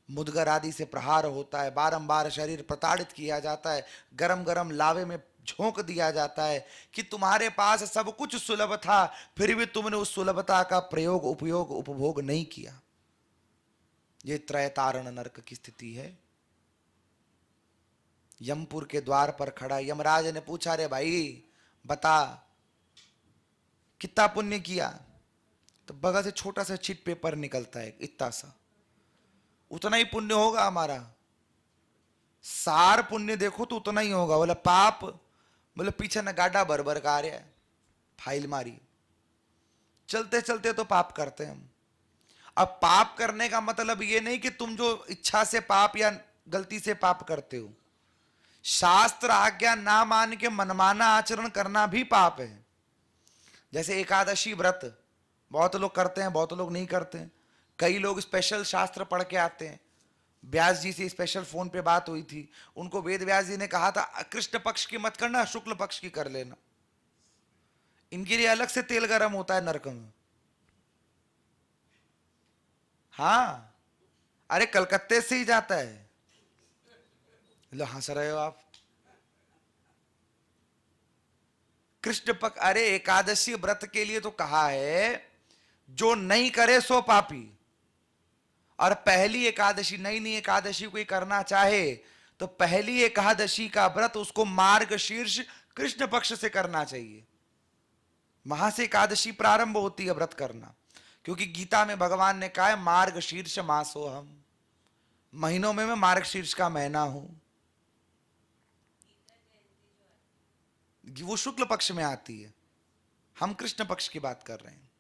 मुदगर आदि से प्रहार होता है, बारंबार शरीर प्रताड़ित किया जाता है, गरम गरम लावे में झोंक दिया जाता है कि तुम्हारे पास सब कुछ सुलभ था, फिर भी तुमने उस सुलभता का प्रयोग, उपयोग, उपभोग नहीं किया। ये त्रयतारण नरक की स्थिति है। यमपुर के द्वार पर खड़ा यमराज ने पूछा, रे भाई बता कितना पुण्य किया? तो बगल से छोटा सा चिट पेपर निकलता है, इतना सा, उतना ही पुण्य होगा हमारा। सार पुण्य देखो तो उतना ही होगा। बोला पाप, बोले पीछे न गाड़ा भर भर का आ रहा है, फाइल मारी। चलते चलते तो पाप करते हैं हम। अब पाप करने का मतलब ये नहीं कि तुम जो इच्छा से पाप या गलती से पाप करते हो। शास्त्र आज्ञा ना मान के मनमाना आचरण करना भी पाप है। जैसे एकादशी व्रत बहुत लोग करते हैं, बहुत लोग नहीं करते हैं। कई लोग स्पेशल शास्त्र पढ़ के आते हैं। व्यास जी से स्पेशल फोन पे बात हुई थी, उनको वेद व्यास जी ने कहा था कृष्ण पक्ष की मत करना, शुक्ल पक्ष की कर लेना। इनके लिए अलग से तेल गर्म होता है नरक में। हाँ, अरे कलकत्ते से ही जाता है। लो हंस रहे हो आप। कृष्ण पक्ष, अरे एकादशी व्रत के लिए तो कहा है जो नहीं करे सो पापी। और पहली एकादशी, नई एकादशी कोई करना चाहे तो पहली एकादशी का व्रत उसको मार्गशीर्ष कृष्ण पक्ष से करना चाहिए। वहां से एकादशी प्रारंभ होती है व्रत करना, क्योंकि गीता में भगवान ने कहा है मार्गशीर्ष मासो हम, महीनों में मैं मार्गशीर्ष का महीना हूं। वो शुक्ल पक्ष में आती है, हम कृष्ण पक्ष की बात कर रहे हैं।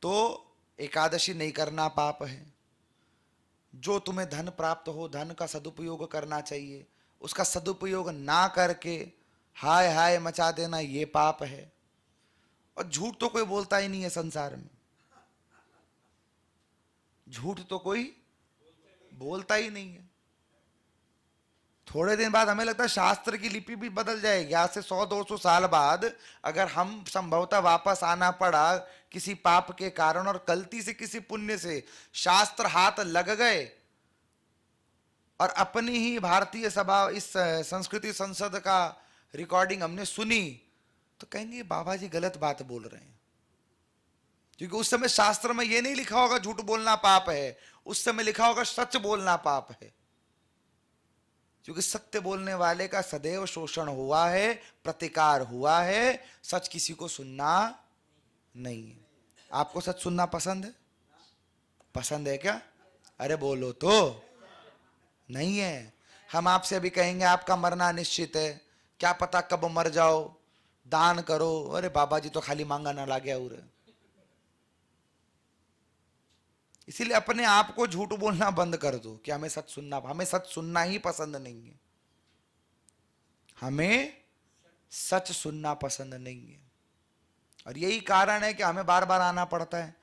तो एकादशी नहीं करना पाप है। जो तुम्हें धन प्राप्त हो, धन का सदुपयोग करना चाहिए, उसका सदुपयोग ना करके हाय हाय मचा देना, ये पाप है। और झूठ तो कोई बोलता ही नहीं है संसार में। झूठ तो कोई बोलता ही नहीं है। थोड़े दिन बाद हमें लगता है शास्त्र की लिपि भी बदल जाएगी। आज से 100-200 साल बाद अगर हम संभवतः वापस आना पड़ा किसी पाप के कारण और गलती से किसी पुण्य से शास्त्र हाथ लग गए और अपनी ही भारतीय सभा, इस संस्कृति संसद का रिकॉर्डिंग हमने सुनी, तो कहेंगे बाबा जी गलत बात बोल रहे हैं। क्योंकि उस समय शास्त्र में यह नहीं लिखा होगा झूठ बोलना पाप है, उस समय लिखा होगा सच बोलना पाप है। क्योंकि सत्य बोलने वाले का सदैव शोषण हुआ है, प्रतिकार हुआ है, सच किसी को सुनना नहीं है। आपको सच सुनना पसंद है? पसंद है क्या? अरे बोलो तो। नहीं है। हम आपसे भी कहेंगे आपका मरना निश्चित है, क्या पता कब मर जाओ, दान करो, अरे बाबा जी तो खाली मांगा ना ला गया उरे। इसीलिए अपने आप को झूठ बोलना बंद कर दो कि हमें सच सुनना ही पसंद नहीं है। हमें सच सुनना पसंद नहीं है, और यही कारण है कि हमें बार बार आना पड़ता है।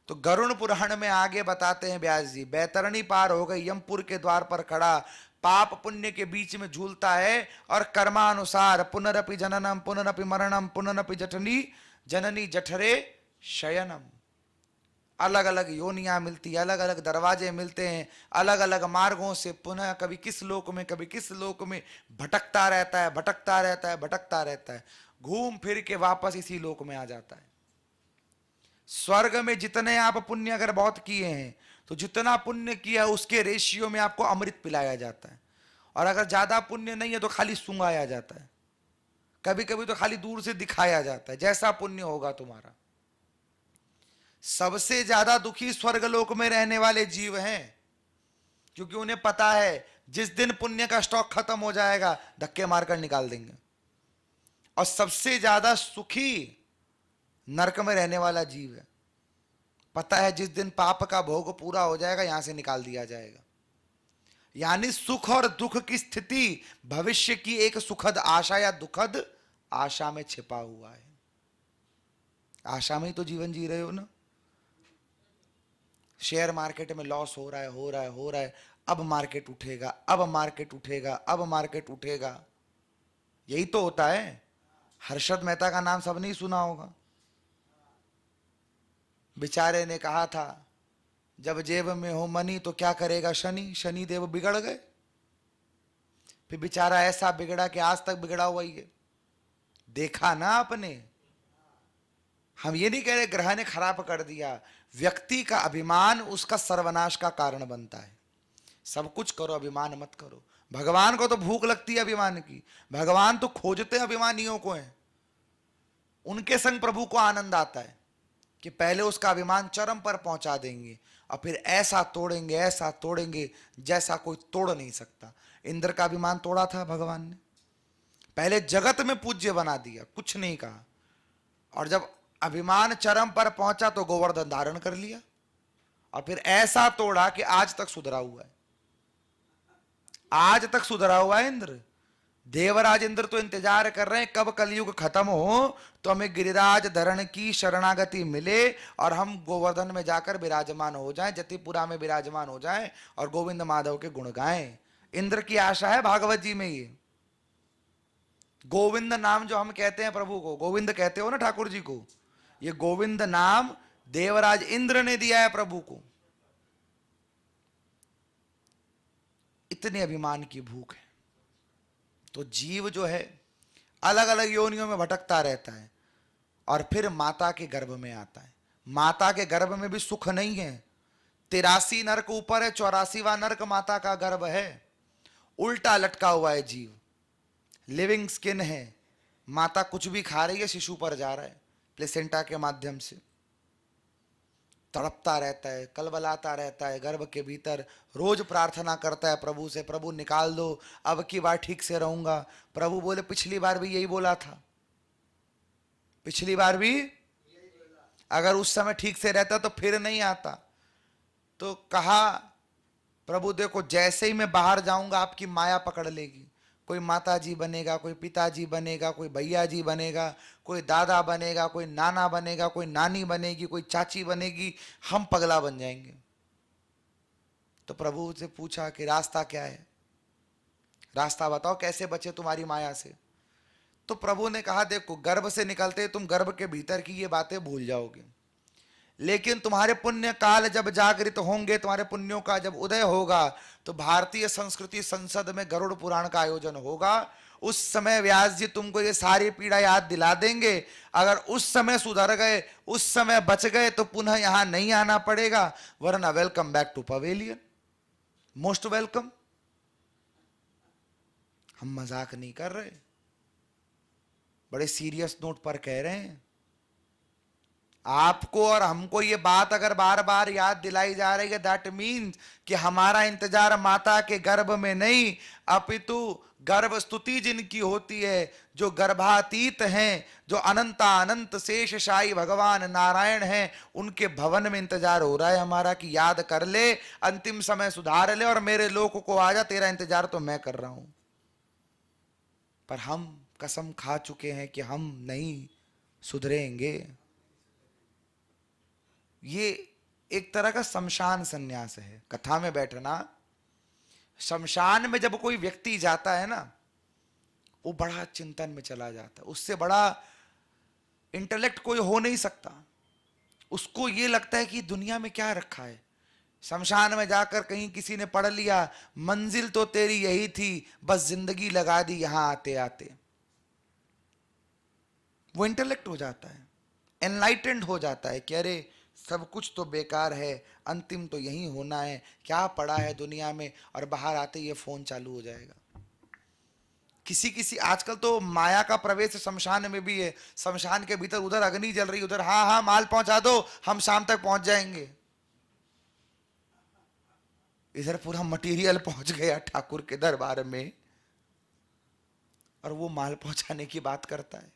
तो गरुड़ पुराण में आगे बताते हैं व्यास जी, बैतरणी पार हो गई, यमपुर के द्वार पर खड़ा, पाप पुण्य के बीच में झूलता है, और कर्मानुसार पुनरपि जननम पुनरपि मरणम पुनरपि जठनी जननी जठरे शयनम, अलग अलग योनियां मिलती, अलग अलग दरवाजे मिलते हैं, अलग अलग मार्गों से पुनः कभी किस लोक में कभी किस लोक में भटकता रहता है, भटकता रहता है, भटकता रहता है, घूम फिर के वापस इसी लोक में आ जाता है। स्वर्ग में जितने आप पुण्य अगर बहुत किए हैं तो जितना पुण्य किया उसके रेशियो में आपको अमृत पिलाया जाता है, और अगर ज्यादा पुण्य नहीं है तो खाली सूंघाया जाता है, कभी कभी तो खाली दूर से दिखाया जाता है, जैसा पुण्य होगा तुम्हारा। सबसे ज्यादा दुखी स्वर्गलोक में रहने वाले जीव हैं, क्योंकि उन्हें पता है जिस दिन पुण्य का स्टॉक खत्म हो जाएगा धक्के मारकर निकाल देंगे। और सबसे ज्यादा सुखी नरक में रहने वाला जीव है, पता है जिस दिन पाप का भोग पूरा हो जाएगा यहां से निकाल दिया जाएगा। यानी सुख और दुख की स्थिति भविष्य की एक सुखद आशा या दुखद आशा में छिपा हुआ है। आशा में ही तो जीवन जी रहे हो ना। शेयर मार्केट में लॉस हो रहा है, हो रहा है, हो रहा है, अब मार्केट उठेगा, अब मार्केट उठेगा, अब मार्केट उठेगा, यही तो होता है। हर्षद मेहता का नाम सबने ही सुना होगा। बेचारे ने कहा था जब जेब में हो मनी तो क्या करेगा शनि, शनि देव बिगड़ गए। फिर बेचारा ऐसा बिगड़ा कि आज तक बिगड़ा हुआ ही है। देखा ना आपने, हम ये नहीं कह रहे ग्रह ने खराब कर दिया, व्यक्ति का अभिमान उसका सर्वनाश का कारण बनता है। सब कुछ करो अभिमान मत करो। भगवान को तो भूख लगती है अभिमान की, भगवान तो खोजते अभिमानियों को हैं, उनके संग प्रभु को आनंद आता है कि पहले उसका अभिमान चरम पर पहुंचा देंगे और फिर ऐसा तोड़ेंगे जैसा कोई तोड़ नहीं सकता। इंद्र का अभिमान तोड़ा था भगवान ने, पहले जगत में पूज्य बना दिया, कुछ नहीं कहा, और जब अभिमान चरम पर पहुंचा तो गोवर्धन धारण कर लिया, और फिर ऐसा तोड़ा कि आज तक सुधरा हुआ है, आज तक सुधरा हुआ है इंद्र। देवराज इंद्र तो इंतजार कर रहे हैं कब कलयुग खत्म हो तो हमें गिरिराज धरण की शरणागति मिले और हम गोवर्धन में जाकर विराजमान हो जाएं, जतिपुरा में विराजमान हो जाएं और गोविंद माधव के गुण गाएं। इंद्र की आशा है भागवत जी में। ये गोविंद नाम जो हम कहते हैं प्रभु को, गोविंद कहते हो ना ठाकुर जी को, ये गोविंद नाम देवराज इंद्र ने दिया है प्रभु को। इतने अभिमान की भूख है। तो जीव जो है अलग अलग योनियों में भटकता रहता है और फिर माता के गर्भ में आता है। माता के गर्भ में भी सुख नहीं है। 83 नरक ऊपर है, 84वां नरक माता का गर्भ है। उल्टा लटका हुआ है जीव, लिविंग स्किन है, माता कुछ भी खा रही है, शिशु पर जा रहा है प्लेसेंटा के माध्यम से, तड़पता रहता है, कलबलाता रहता है गर्भ के भीतर, रोज प्रार्थना करता है प्रभु से, प्रभु निकाल दो, अब की बार ठीक से रहूंगा। प्रभु बोले पिछली बार भी यही बोला था, पिछली बार भी अगर उस समय ठीक से रहता तो फिर नहीं आता। तो कहा प्रभु देखो जैसे ही मैं बाहर जाऊंगा आपकी माया पकड़ लेगी, कोई माता जी बनेगा, कोई पिताजी बनेगा, कोई भैया जी बनेगा, कोई दादा बनेगा, कोई नाना बनेगा, कोई नानी बनेगी, कोई चाची बनेगी, हम पगला बन जाएंगे। तो प्रभु से पूछा कि रास्ता क्या है, रास्ता बताओ कैसे बचे तुम्हारी माया से। तो प्रभु ने कहा देखो गर्भ से निकलते तुम गर्भ के भीतर की ये बातें भूल जाओगे, लेकिन तुम्हारे पुण्य काल जब जागृत होंगे, तुम्हारे पुण्यों का जब उदय होगा तो भारतीय संस्कृति संसद में गरुड़ पुराण का आयोजन होगा। उस समय व्यास जी तुमको ये सारी पीड़ा याद दिला देंगे। अगर उस समय सुधर गए, उस समय बच गए तो पुनः यहां नहीं आना पड़ेगा, वरना welcome back to pavilion, most welcome. हम मजाक नहीं कर रहे, बड़े सीरियस नोट पर कह रहे हैं। आपको और हमको ये बात अगर बार बार याद दिलाई जा रही है, दैट मीन्स कि हमारा इंतजार माता के गर्भ में नहीं, अपितु गर्भ स्तुति जिनकी होती है, जो गर्भातीत हैं, जो अनंता अनंत शेष शाही भगवान नारायण हैं, उनके भवन में इंतजार हो रहा है हमारा कि याद कर ले, अंतिम समय सुधार ले और मेरे लोक को आ जा, तेरा इंतजार तो मैं कर रहा हूं। पर हम कसम खा चुके हैं कि हम नहीं सुधरेंगे। ये एक तरह का शमशान संन्यास है। कथा में बैठना, शमशान में जब कोई व्यक्ति जाता है ना, वो बड़ा चिंतन में चला जाता है, उससे बड़ा इंटेलेक्ट कोई हो नहीं सकता। उसको ये लगता है कि दुनिया में क्या रखा है। शमशान में जाकर कहीं किसी ने पढ़ लिया, मंजिल तो तेरी यही थी, बस जिंदगी लगा दी यहां आते आते। वो इंटेलेक्ट हो जाता है, एनलाइटेंड हो जाता है कि अरे सब कुछ तो बेकार है, अंतिम तो यही होना है, क्या पड़ा है दुनिया में, और बाहर आते ये फोन चालू हो जाएगा। किसी किसी आजकल तो माया का प्रवेश शमशान में भी है। शमशान के भीतर उधर अग्नि जल रही, उधर हाँ हाँ माल पहुंचा दो, हम शाम तक पहुंच जाएंगे। इधर पूरा मटेरियल पहुंच गया ठाकुर के दरबार में, और वो माल पहुंचाने की बात करता है।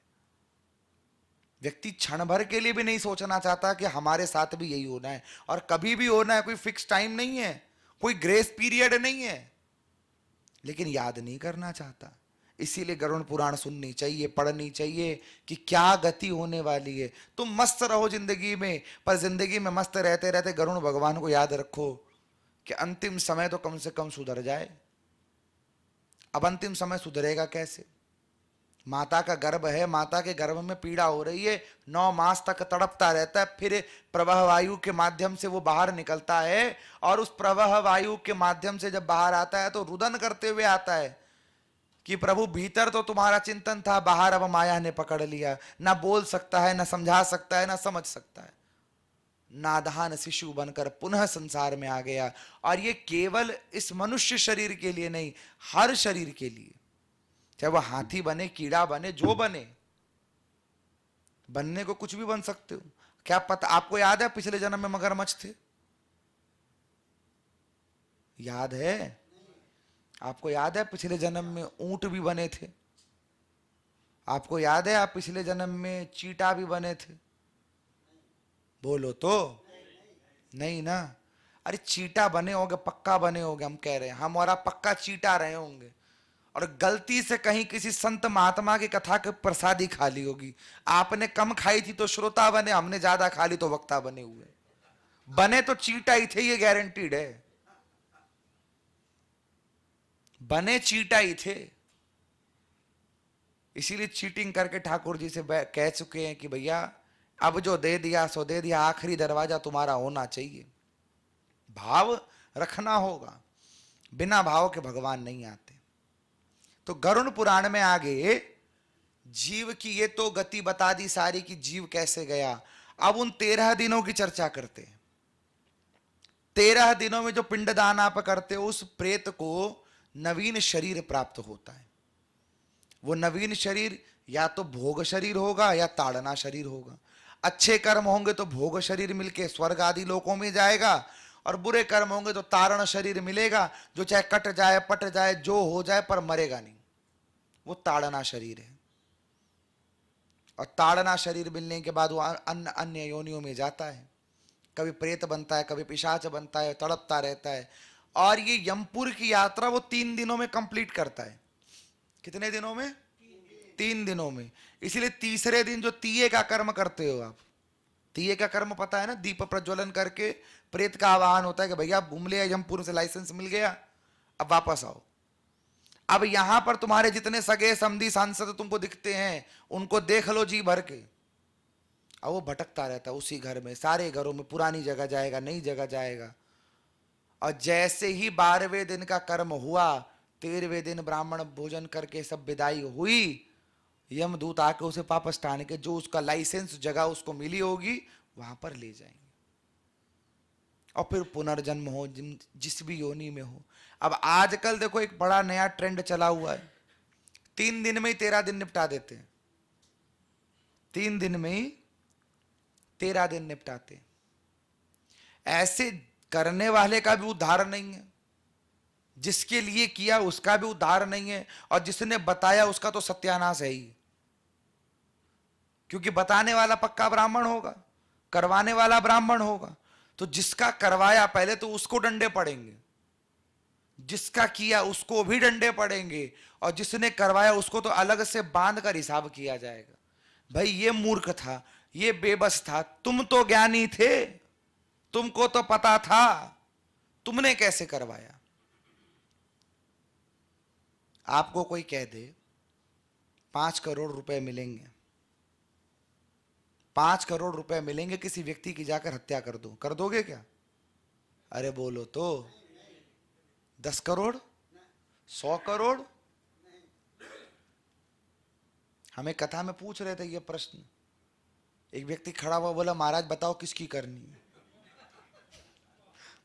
व्यक्ति क्षण भर के लिए भी नहीं सोचना चाहता कि हमारे साथ भी यही होना है, और कभी भी होना है। कोई फिक्स टाइम नहीं है, कोई ग्रेस पीरियड नहीं है, लेकिन याद नहीं करना चाहता। इसीलिए गरुड़ पुराण सुननी चाहिए, पढ़नी चाहिए कि क्या गति होने वाली है। तुम मस्त रहो जिंदगी में, पर जिंदगी में मस्त रहते रहते गरुड़ भगवान को याद रखो कि अंतिम समय तो कम से कम सुधर जाए। अब अंतिम समय सुधरेगा कैसे? माता का गर्भ है, माता के गर्भ में पीड़ा हो रही है, 9 मास तक तड़पता रहता है, फिर प्रवाह वायु के माध्यम से वो बाहर निकलता है, और उस प्रवाह वायु के माध्यम से जब बाहर आता है तो रुदन करते हुए आता है कि प्रभु भीतर तो तुम्हारा चिंतन था, बाहर अब माया ने पकड़ लिया, ना बोल सकता है, ना समझा सकता है, ना समझ सकता है। नादान शिशु बनकर पुनः संसार में आ गया। और ये केवल इस मनुष्य शरीर के लिए नहीं, हर शरीर के लिए, चाहे वो हाथी बने, कीड़ा बने, जो बने, बनने को कुछ भी बन सकते हो। क्या पता, आपको याद है पिछले जन्म में मगरमच्छ थे? याद है? आपको याद है पिछले जन्म में ऊंट भी बने थे? आपको याद है आप पिछले जन्म में चीटा भी बने थे? बोलो तो। नहीं ना। अरे चीटा बने होगे, पक्का बने होगे, हम कह रहे हैं हम, और आप पक्का चीटा रहे होंगे, और गलती से कहीं किसी संत महात्मा की कथा के प्रसादी खा ली होगी। आपने कम खाई थी तो श्रोता बने, हमने ज्यादा खा ली तो वक्ता बने हुए। बने तो चीटा ही थे, ये गारंटीड है। बने चीटा ही थे। इसीलिए चीटिंग करके ठाकुर जी से कह चुके हैं कि भैया अब जो दे दिया सो दे दिया, आखिरी दरवाजा तुम्हारा होना चाहिए। भाव रखना होगा, बिना भाव के भगवान नहीं आते। तो गरुड़ पुराण में आगे जीव की ये तो गति बता दी सारी कि जीव कैसे गया। अब उन 13 दिनों की चर्चा करते हैं। 13 दिनों में जो पिंडदान आप करते हो, उस प्रेत को नवीन शरीर प्राप्त होता है। वो नवीन शरीर या तो भोग शरीर होगा या ताड़ना शरीर होगा। अच्छे कर्म होंगे तो भोग शरीर मिलके स्वर्ग आदि लोकों में जाएगा, और बुरे कर्म होंगे तो तारण शरीर मिलेगा, जो चाहे कट जाए पट जाए जो हो जाए पर मरेगा नहीं। वो ताड़ना शरीर है। और ताड़ना शरीर मिलने के बाद वो अन्य योनियों में जाता है। कभी प्रेत बनता है, कभी पिशाच बनता है, तड़पता रहता है। और ये यमपुर की यात्रा वो 3 दिनों में कंप्लीट करता है। कितने दिनों में? 3 दिनों में। इसलिए तीसरे दिन जो तीये का कर्म करते हो आप, तीये का कर्म पता है ना, दीप प्रज्वलन करके प्रेत का आवाहन होता है कि भैया घूम लिया यमपुर से, लाइसेंस मिल गया, अब वापस आओ। अब यहां पर तुम्हारे जितने सगे समधी सांसद तुमको दिखते हैं, उनको देख लो जी भर के। अब वो भटकता रहता है उसी घर में, सारे घरों में, पुरानी जगह जाएगा, नई जगह जाएगा। और जैसे ही 12वें दिन का कर्म हुआ, 13वें दिन ब्राह्मण भोजन करके सब विदाई हुई, यमदूत आके उसे वापस टाने के, जो उसका लाइसेंस जगह उसको मिली होगी वहां पर ले जाएंगे। और फिर पुनर्जन्म हो जिस भी योनि में हो। अब आजकल देखो एक बड़ा नया ट्रेंड चला हुआ है, 3 दिन में ही 13 दिन निपटा देते हैं। 3 दिन में ही 13 दिन निपटाते। ऐसे करने वाले का भी उद्धार नहीं है, जिसके लिए किया उसका भी उद्धार नहीं है, और जिसने बताया उसका तो सत्यानाश है ही। क्योंकि बताने वाला पक्का ब्राह्मण होगा, करवाने वाला ब्राह्मण होगा, तो जिसका करवाया पहले तो उसको डंडे पड़ेंगे, जिसका किया उसको भी डंडे पड़ेंगे, और जिसने करवाया उसको तो अलग से बांध कर हिसाब किया जाएगा। भाई ये मूर्ख था, ये बेबस था, तुम तो ज्ञानी थे, तुमको तो पता था, तुमने कैसे करवाया। आपको कोई कह दे 5 करोड़ रुपए मिलेंगे, 5 करोड़ रुपए मिलेंगे, किसी व्यक्ति की जाकर हत्या कर दो, कर दोगे क्या? अरे बोलो तो। 10 करोड़, 100 करोड़? हमें कथा में पूछ रहे थे ये प्रश्न, एक व्यक्ति खड़ा हुआ बोला महाराज बताओ किसकी करनी है।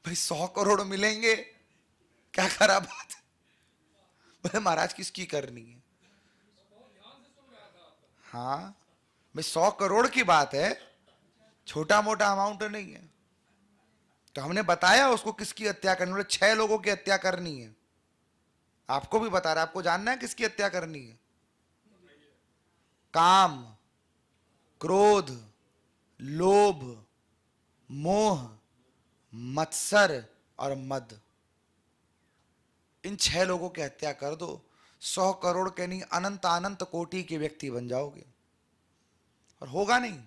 भाई 100 करोड़ मिलेंगे, क्या खराब बात है? बोले महाराज किसकी करनी है? हाँ भाई 100 करोड़ की बात है, छोटा मोटा अमाउंट नहीं है। तो हमने बताया उसको किसकी हत्या करनी, बोले 6 लोगों की हत्या करनी है। आपको भी बता रहा है, आपको जानना है किसकी हत्या करनी है? काम, क्रोध, लोभ, मोह, मत्सर और मद, इन 6 लोगों की हत्या कर दो, 100 करोड़ के नहीं अनंत अनंत कोटि के व्यक्ति बन जाओगे। और होगा नहीं,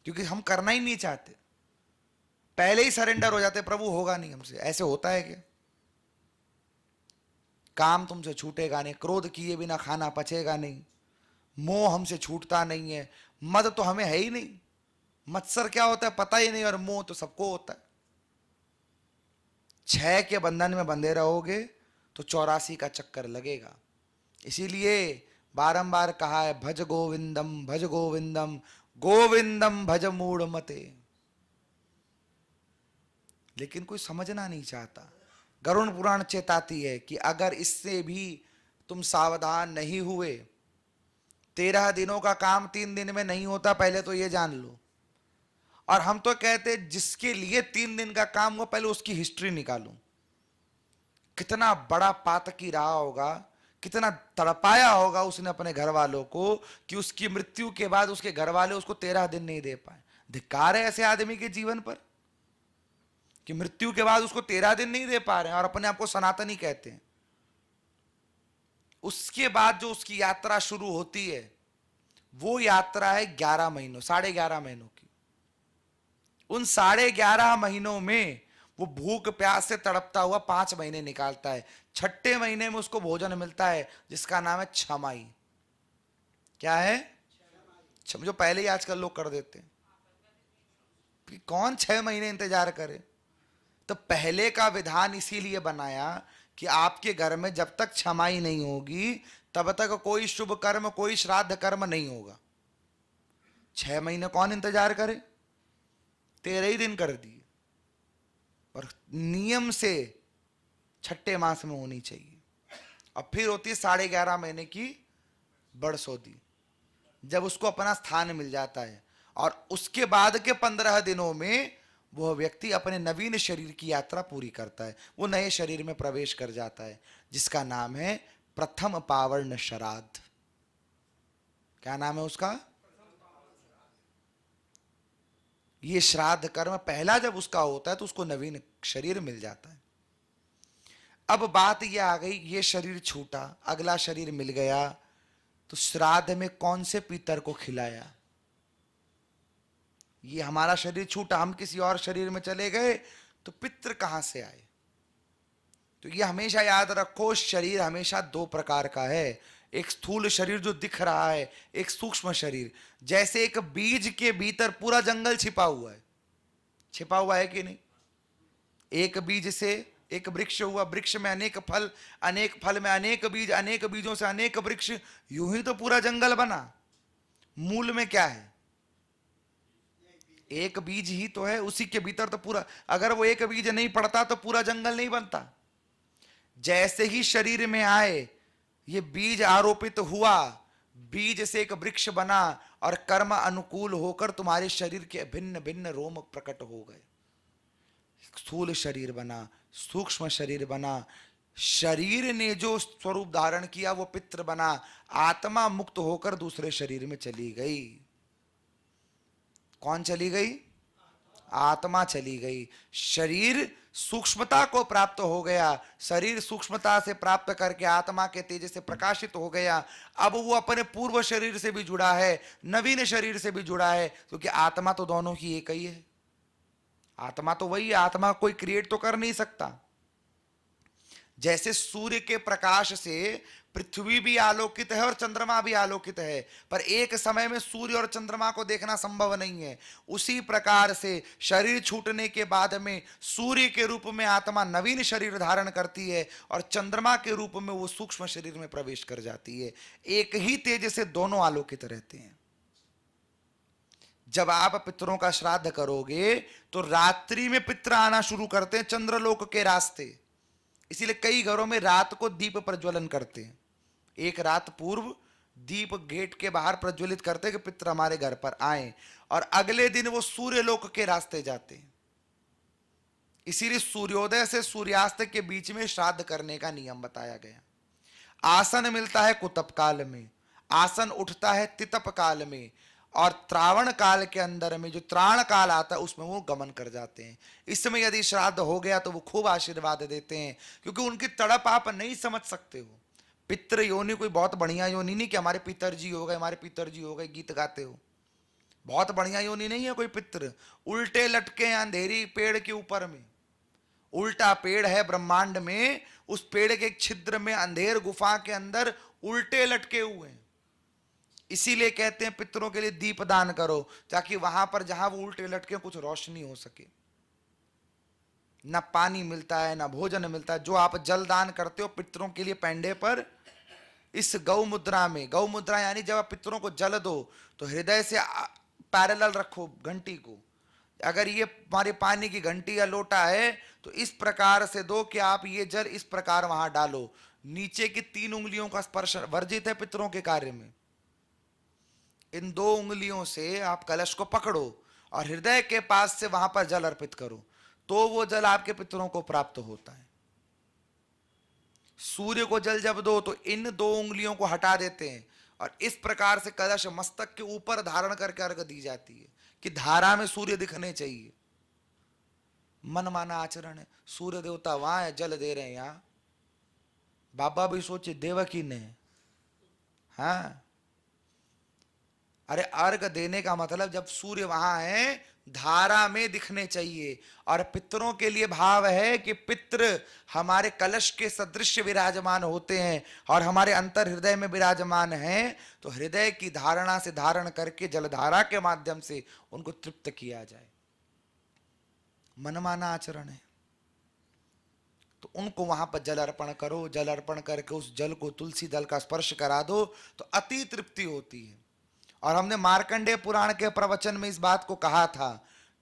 क्योंकि हम करना ही नहीं चाहते, पहले ही सरेंडर हो जाते, प्रभु होगा नहीं हमसे। ऐसे होता है क्या? काम तुमसे छूटेगा नहीं, क्रोध किए बिना खाना पचेगा नहीं, मोह हमसे छूटता नहीं है, मद तो हमें है ही नहीं, मत्सर क्या होता है पता ही नहीं, और मोह तो सबको होता है। 6 के बंधन में बंधे रहोगे तो 84 का चक्कर लगेगा। इसीलिए बारंबार कहा है भज गोविंदम भज गोविंदम, गोविंदम भज मूढ़ मते। लेकिन कोई समझना नहीं चाहता। गरुड़ पुराण चेताती है कि अगर इससे भी तुम सावधान नहीं हुए, 13 दिनों का काम 3 दिन में नहीं होता, पहले तो ये जान लो। और हम तो कहते जिसके लिए 3 दिन का काम हुआ पहले उसकी हिस्ट्री निकालो, कितना बड़ा पातकी रहा होगा, कितना तड़पाया होगा उसने अपने घर वालों को कि उसकी मृत्यु के बाद उसके घर वाले उसको 13 दिन नहीं दे पाए। धिक्कार है ऐसे आदमी के जीवन पर कि मृत्यु के बाद उसको 13 दिन नहीं दे पा रहे हैं और अपने आप को सनातनी कहते हैं। उसके बाद जो उसकी यात्रा शुरू होती है वो यात्रा है 11 महीनों, 11.5 महीनों की। उन 11.5 महीनों में वो भूख प्यास से तड़पता हुआ 5 महीने निकालता है। 6ठे महीने में उसको भोजन मिलता है जिसका नाम है छमाई। क्या है? जो पहले ही आजकल लोग कर देते हैं कि कौन 6 महीने इंतजार करे। तो पहले का विधान इसीलिए बनाया कि आपके घर में जब तक छमाई नहीं होगी तब तक कोई शुभ कर्म, कोई श्राद्ध कर्म नहीं होगा। 6 महीने कौन इंतजार करे? 13 ही दिन कर दिए। और नियम से 6ठे मास में होनी चाहिए। और फिर होती है 11.5 महीने की बड़सोदी, जब उसको अपना स्थान मिल जाता है। और उसके बाद के 15 दिनों में वह व्यक्ति अपने नवीन शरीर की यात्रा पूरी करता है। वो नए शरीर में प्रवेश कर जाता है जिसका नाम है प्रथम पावर्ण श्राद्ध। क्या नाम है उसका? ये श्राद्ध कर्म पहला जब उसका होता है तो उसको नवीन शरीर मिल जाता है। अब बात यह आ गई, ये शरीर छूटा, अगला शरीर मिल गया, तो श्राद्ध में कौन से पितर को खिलाया? ये हमारा शरीर छूटा, हम किसी और शरीर में चले गए तो पितृ कहां से आए? तो ये हमेशा याद रखो, शरीर हमेशा 2 प्रकार का है। एक स्थूल शरीर जो दिख रहा है, एक सूक्ष्म शरीर। जैसे एक बीज के भीतर पूरा जंगल छिपा हुआ है, छिपा हुआ है कि नहीं? एक बीज से एक वृक्ष हुआ, वृक्ष में अनेक फल, अनेक फल में अनेक बीज, अनेक बीजों से अनेक वृक्ष, यूं ही तो पूरा जंगल बना। मूल में क्या है? एक बीज ही तो है, उसी के भीतर तो पूरा, अगर वो एक बीज नहीं पड़ता तो पूरा जंगल नहीं बनता। जैसे ही शरीर में आए ये बीज आरोपित हुआ, बीज से एक वृक्ष बना और कर्म अनुकूल होकर तुम्हारे शरीर के भिन्न भिन्न रोम प्रकट हो गए। स्थूल शरीर बना, सूक्ष्म शरीर बना, शरीर ने जो स्वरूप धारण किया वो पितृ बना, आत्मा मुक्त होकर दूसरे शरीर में चली गई। कौन चली गई? आत्मा चली गई। शरीर सूक्ष्मता को प्राप्त हो गया, शरीर सूक्ष्मता से प्राप्त करके आत्मा के तेज से प्रकाशित हो गया। अब वो अपने पूर्व शरीर से भी जुड़ा है, नवीन शरीर से भी जुड़ा है, क्योंकि आत्मा तो दोनों की एक ही है। आत्मा तो वही है, आत्मा कोई क्रिएट तो कर नहीं सकता। जैसे सूर्य के प्रकाश से पृथ्वी भी आलोकित है और चंद्रमा भी आलोकित है, पर एक समय में सूर्य और चंद्रमा को देखना संभव नहीं है, उसी प्रकार से शरीर छूटने के बाद में सूर्य के रूप में आत्मा नवीन शरीर धारण करती है और चंद्रमा के रूप में वो सूक्ष्म शरीर में प्रवेश कर जाती है। एक ही तेज से दोनों आलोकित रहते हैं। जब आप पितरों का श्राद्ध करोगे तो रात्रि में पितर आना शुरू करते हैं चंद्रलोक के रास्ते। इसीलिए कई घरों में रात को दीप प्रज्वलन करते हैं। एक रात पूर्व दीप गेट के बाहर प्रज्वलित करते हैं कि पितर हमारे घर पर आए, और अगले दिन वो सूर्य लोक के रास्ते जाते हैं। इसीलिए सूर्योदय से सूर्यास्त के बीच में श्राद्ध करने का नियम बताया गया। आसन मिलता है कुतप काल में, आसन उठता है तितप काल में, और त्रावण काल के अंदर में जो त्राण काल आता है उसमें वो गमन कर जाते हैं। इस समय यदि श्राद्ध हो गया तो वो खूब आशीर्वाद देते हैं, क्योंकि उनकी तड़प आप नहीं समझ सकते हो। पितृ योनि कोई बहुत बढ़िया योनि नहीं कि हमारे पितरजी हो गए, हमारे पितरजी हो गए, गीत गाते हो। बहुत बढ़िया योनि नहीं है कोई पितृ। उल्टे लटके हैं अंधेरी पेड़ के ऊपर में, उल्टा पेड़ है ब्रह्मांड में, उस पेड़ के एक छिद्र में अंधेर गुफा के अंदर उल्टे लटके हुए हैं। इसीलिए कहते हैं पितरों के लिए दीप दान करो, ताकि वहां पर जहां वो उल्टे लटके कुछ रोशनी हो सके। ना पानी मिलता है ना भोजन मिलता है। जो आप जल दान करते हो पितरों के लिए पैंडे पर, इस गौ मुद्रा में, गौ मुद्रा यानी जब आप पितरों को जल दो तो हृदय से पैरेलल रखो घंटी को। अगर ये हमारे पानी की घंटी या लोटा है तो इस प्रकार से दो कि आप ये जल इस प्रकार वहां डालो। नीचे की 3 उंगलियों का स्पर्श वर्जित है पितरों के कार्य में। इन 2 उंगलियों से आप कलश को पकड़ो और हृदय के पास से वहां पर जल अर्पित करो, तो वो जल आपके पितरों को प्राप्त होता है। सूर्य को जल जब दो तो इन 2 उंगलियों को हटा देते हैं और इस प्रकार से कलश मस्तक के ऊपर धारण करके अर्घ दी जाती है कि धारा में सूर्य दिखने चाहिए। मनमाना आचरण है। सूर्य देवता वहां है, जल दे रहे हैं यहां। बाबा भी सोचे देवकी ने, हाँ, अरे अर्घ देने का मतलब जब सूर्य वहां है धारा में दिखने चाहिए। और पितरों के लिए भाव है कि पितृ हमारे कलश के सदृश विराजमान होते हैं और हमारे अंतर हृदय में विराजमान हैं, तो हृदय की धारणा से धारण करके जलधारा के माध्यम से उनको तृप्त किया जाए। मनमाना आचरण है। तो उनको वहां पर जल अर्पण करो, जल अर्पण करके उस जल को तुलसी दल का स्पर्श करा दो तो अति तृप्ति होती है। और हमने मार्कंडेय पुराण के प्रवचन में इस बात को कहा था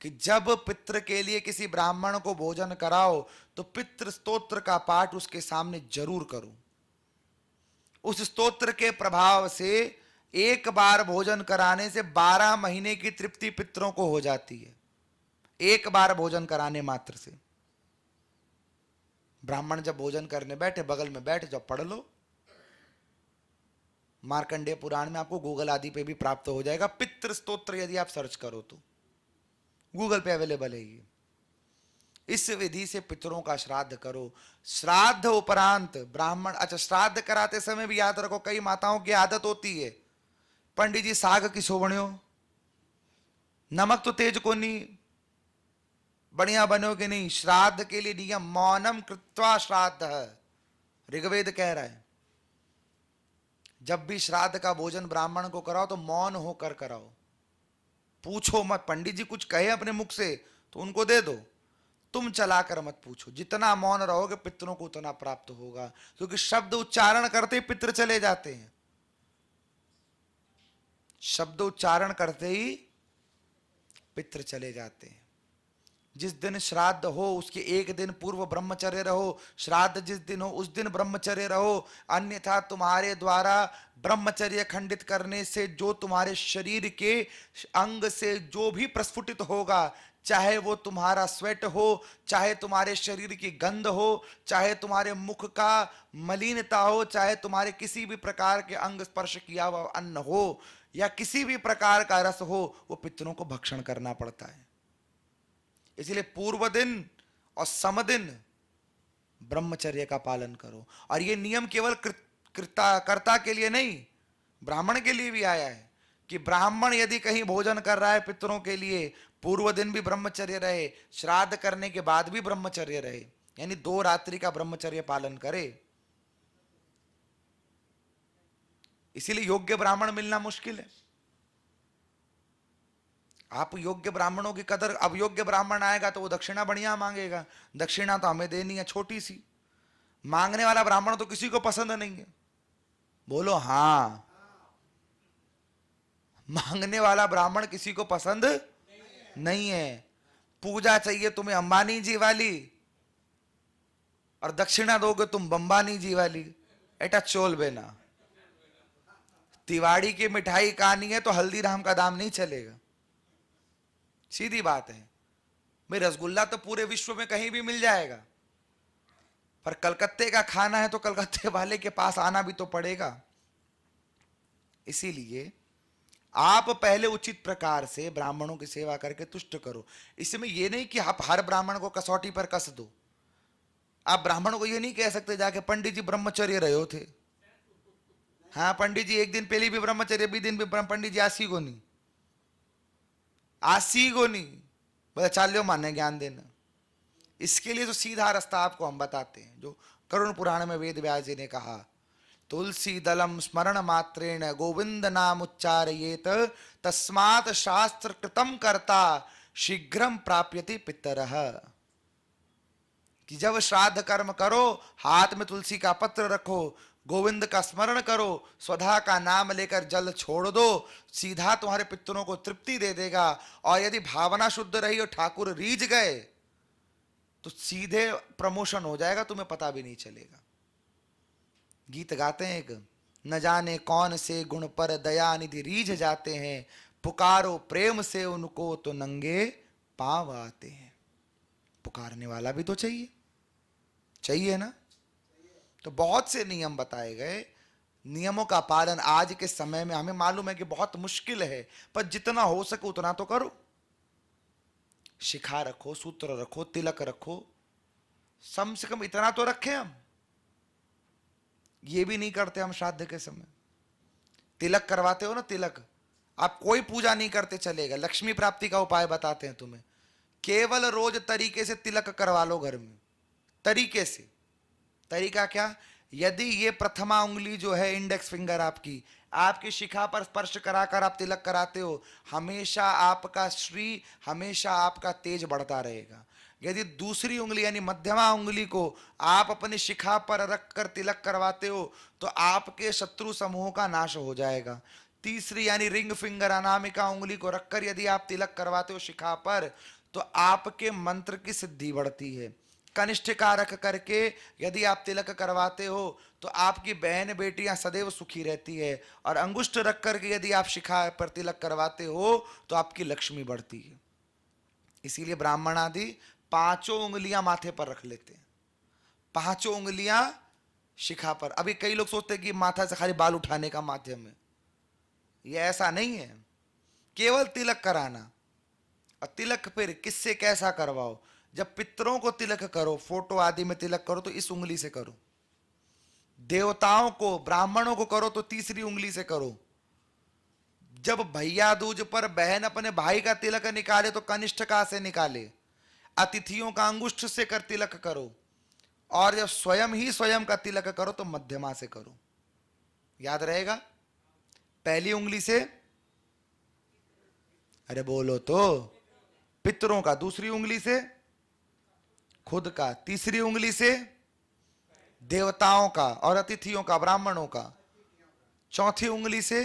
कि जब पितृ के लिए किसी ब्राह्मण को भोजन कराओ तो पितृ स्तोत्र का पाठ उसके सामने जरूर करो। उस स्तोत्र के प्रभाव से एक बार भोजन कराने से 12 महीने की तृप्ति पितरों को हो जाती है। एक बार भोजन कराने मात्र से। ब्राह्मण जब भोजन करने बैठे, बगल में बैठ जाओ, पढ़ लो। मार्कंडेय पुराण में आपको गूगल आदि पे भी प्राप्त हो जाएगा। पितृ स्तोत्र यदि आप सर्च करो तो गूगल पे अवेलेबल है ये। इस विधि से पितरों का श्राद्ध करो। श्राद्ध उपरांत ब्राह्मण, अच्छा श्राद्ध कराते समय भी याद रखो, कई माताओं की आदत होती है, पंडित जी साग की सोवण्यो, नमक तो तेज को नहीं, बढ़िया बनो कि नहीं। श्राद्ध के लिए नियम मौनम कृत्वा श्राद्ध है, ऋग्वेद कह रहा है। जब भी श्राद्ध का भोजन ब्राह्मण को कराओ तो मौन होकर कराओ, पूछो मत। पंडित जी कुछ कहे अपने मुख से तो उनको दे दो, तुम चलाकर मत पूछो। जितना मौन रहोगे पितरों को उतना प्राप्त होगा, क्योंकि शब्द उच्चारण करते ही पितर चले जाते हैं। शब्द उच्चारण करते ही पितर चले जाते हैं। जिस दिन श्राद्ध हो उसके एक दिन पूर्व ब्रह्मचर्य रहो, श्राद्ध जिस दिन हो उस दिन ब्रह्मचर्य रहो, अन्यथा तुम्हारे द्वारा ब्रह्मचर्य खंडित करने से जो तुम्हारे शरीर के अंग से जो भी प्रस्फुटित होगा, चाहे वो तुम्हारा स्वेट हो, चाहे तुम्हारे शरीर की गंध हो, चाहे तुम्हारे मुख का मलिनता हो, चाहे तुम्हारे किसी भी प्रकार के अंग स्पर्श किया हुआ अन्न हो या किसी भी प्रकार का रस हो, वो पितरों को भक्षण करना पड़ता है। इसलिए पूर्व दिन और समदिन ब्रह्मचर्य का पालन करो। और ये नियम केवल कर्ता के लिए नहीं, ब्राह्मण के लिए भी आया है कि ब्राह्मण यदि कहीं भोजन कर रहा है पितरों के लिए, पूर्व दिन भी ब्रह्मचर्य रहे, श्राद्ध करने के बाद भी ब्रह्मचर्य रहे, यानी 2 रात्रि का ब्रह्मचर्य पालन करे। इसीलिए योग्य ब्राह्मण मिलना मुश्किल है। आप योग्य ब्राह्मणों की कदर, अब योग्य ब्राह्मण आएगा तो वो दक्षिणा बढ़िया मांगेगा, दक्षिणा तो हमें देनी है छोटी सी, मांगने वाला ब्राह्मण तो किसी को पसंद नहीं है। बोलो हां, मांगने वाला ब्राह्मण किसी को पसंद नहीं है। पूजा चाहिए तुम्हें अंबानी जी वाली और दक्षिणा दोगे तुम बंबानी जी वाली, एटा चोल बेना। तिवाड़ी की मिठाई खानी है तो हल्दीराम का दाम नहीं चलेगा, सीधी बात है। भाई रसगुल्ला तो पूरे विश्व में कहीं भी मिल जाएगा, पर कलकत्ते का खाना है तो कलकत्ते वाले के पास आना भी तो पड़ेगा। इसीलिए आप पहले उचित प्रकार से ब्राह्मणों की सेवा करके तुष्ट करो। इसमें यह नहीं कि आप हर ब्राह्मण को कसौटी पर कस दो। आप ब्राह्मण को यह नहीं कह सकते जाके पंडित जी ब्रह्मचर्य रहे थे, हाँ पंडित जी एक दिन पहले भी ब्रह्मचर्य, 20 दिन भी पंडित जी आसी को नहीं, आसी को नहीं, बोले चाल्यो माने ज्ञान देना। इसके लिए तो सीधा रास्ता आपको हम बताते हैं, जो करुण पुराण में वेद व्यास जी ने कहा, तुलसी दलम स्मरण मात्रेण गोविंद नाम उच्चारयेत तस्मात् शास्त्र कृतम कर्ता शीघ्रम प्राप्यति पितरः। कि जब श्राद्ध कर्म करो, हाथ में तुलसी का पत्र रखो, गोविंद का स्मरण करो, स्वधा का नाम लेकर जल छोड़ दो, सीधा तुम्हारे पितरों को तृप्ति दे देगा। और यदि भावना शुद्ध रही और ठाकुर रीझ गए तो सीधे प्रमोशन हो जाएगा, तुम्हें पता भी नहीं चलेगा। गीत गाते हैं एक, न जाने कौन से गुण पर दया निधि रीझ जाते हैं, पुकारो प्रेम से उनको तो नंगे पांव आते हैं। पुकारने वाला भी तो चाहिए, चाहिए ना। तो बहुत से नियम बताए गए, नियमों का पालन आज के समय में हमें मालूम है कि बहुत मुश्किल है, पर जितना हो सके उतना तो करो। शिखा रखो, सूत्र रखो, तिलक रखो, कम से कम इतना तो रखें हम। ये भी नहीं करते हम श्राद्ध के समय। तिलक करवाते हो ना, तिलक, आप कोई पूजा नहीं करते चलेगा, लक्ष्मी प्राप्ति का उपाय बताते हैं तुम्हें। केवल रोज तरीके से तिलक करवा लो घर में, तरीके से। तरीका क्या? यदि ये प्रथमा उंगली जो है, इंडेक्स फिंगर आपकी शिखा पर स्पर्श कराकर आप तिलक कराते हो, हमेशा आपका श्री, हमेशा आपका तेज बढ़ता रहेगा। यदि दूसरी उंगली यानी मध्यमा उंगली को आप अपनी शिखा पर रखकर तिलक करवाते हो तो आपके शत्रु समूह का नाश हो जाएगा। तीसरी यानी रिंग फिंगर अनामिका उंगली को रखकर यदि आप तिलक करवाते हो शिखा पर तो आपके मंत्र की सिद्धि बढ़ती है। कनिष्ठिका रख करके यदि आप तिलक करवाते हो तो आपकी बहन बेटियां सदैव सुखी रहती है। और अंगुष्ठ रख करके यदि आप शिखा पर तिलक करवाते हो तो आपकी लक्ष्मी बढ़ती है। इसीलिए ब्राह्मण आदि 5 उंगलियां माथे पर रख लेते हैं, 5 उंगलियां शिखा पर। अभी कई लोग सोचते हैं कि माथा से खाली बाल उठाने का माध्यम है, यह ऐसा नहीं है। केवल तिलक कराना। और तिलक फिर किससे कैसा करवाओ? जब पितरों को तिलक करो, फोटो आदि में तिलक करो तो इस उंगली से करो। देवताओं को, ब्राह्मणों को करो तो तीसरी उंगली से करो। जब भैया दूज पर बहन अपने भाई का तिलक निकाले तो कनिष्ठिका से निकाले। अतिथियों का अंगुष्ठ से कर तिलक करो। और जब स्वयं का तिलक करो तो मध्यमा से करो। याद रहेगा? पहली उंगली से, अरे बोलो तो, पितरों का, दूसरी उंगली से खुद का, तीसरी उंगली से देवताओं का और अतिथियों का, ब्राह्मणों का, चौथी उंगली से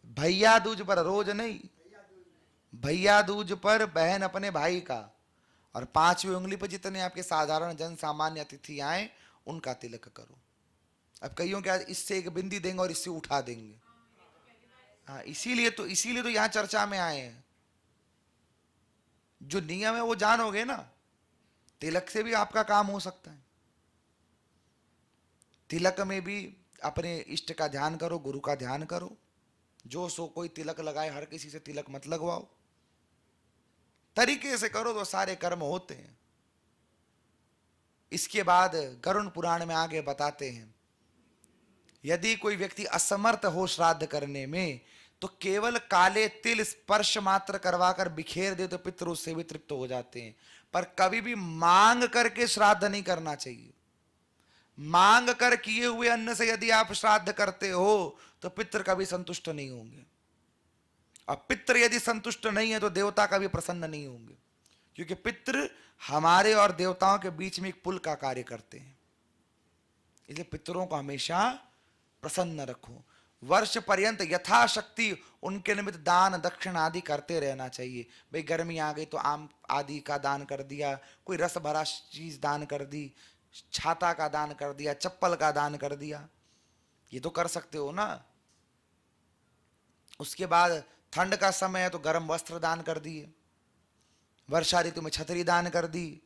भैया दूज पर, रोज नहीं, भैया दूज पर बहन अपने भाई का, और 5वीं उंगली पर जितने आपके साधारण जन सामान्य अतिथि आए उनका तिलक करो। अब कईयों क्या इससे एक बिंदी देंगे और इससे उठा देंगे। हाँ, इसीलिए तो यहां चर्चा में आए हैं। जो नियम है वो जानोगे ना, तिलक से भी आपका काम हो सकता है। तिलक में भी अपने इष्ट का ध्यान करो, गुरु का ध्यान करो। जो सो कोई तिलक लगाए, हर किसी से तिलक मत लगवाओ, तरीके से करो तो सारे कर्म होते हैं। इसके बाद गरुड़ पुराण में आगे बताते हैं, यदि कोई व्यक्ति असमर्थ हो श्राद्ध करने में तो केवल काले तिल स्पर्श मात्र करवाकर बिखेर दे तो पितृ उससे भी तृप्त हो जाते हैं। पर कभी भी मांग करके श्राद्ध नहीं करना चाहिए। मांग कर किए हुए अन्न से यदि आप श्राद्ध करते हो तो पितृ कभी संतुष्ट नहीं होंगे, और पितृ यदि संतुष्ट नहीं है तो देवता कभी प्रसन्न नहीं होंगे, क्योंकि पितृ हमारे और देवताओं के बीच में एक पुल का कार्य करते हैं। इसलिए पितरों को हमेशा प्रसन्न रखो। वर्ष पर्यंत यथाशक्ति उनके निमित्त दान दक्षिण आदि करते रहना चाहिए। भाई गर्मी आ गई तो आम आदि का दान कर दिया, कोई रस भरा चीज दान कर दी, छाता का दान कर दिया, चप्पल का दान कर दिया, ये तो कर सकते हो ना। उसके बाद ठंड का समय है तो गर्म वस्त्र दान कर दिए, वर्षा ऋतु में छतरी दान कर दी,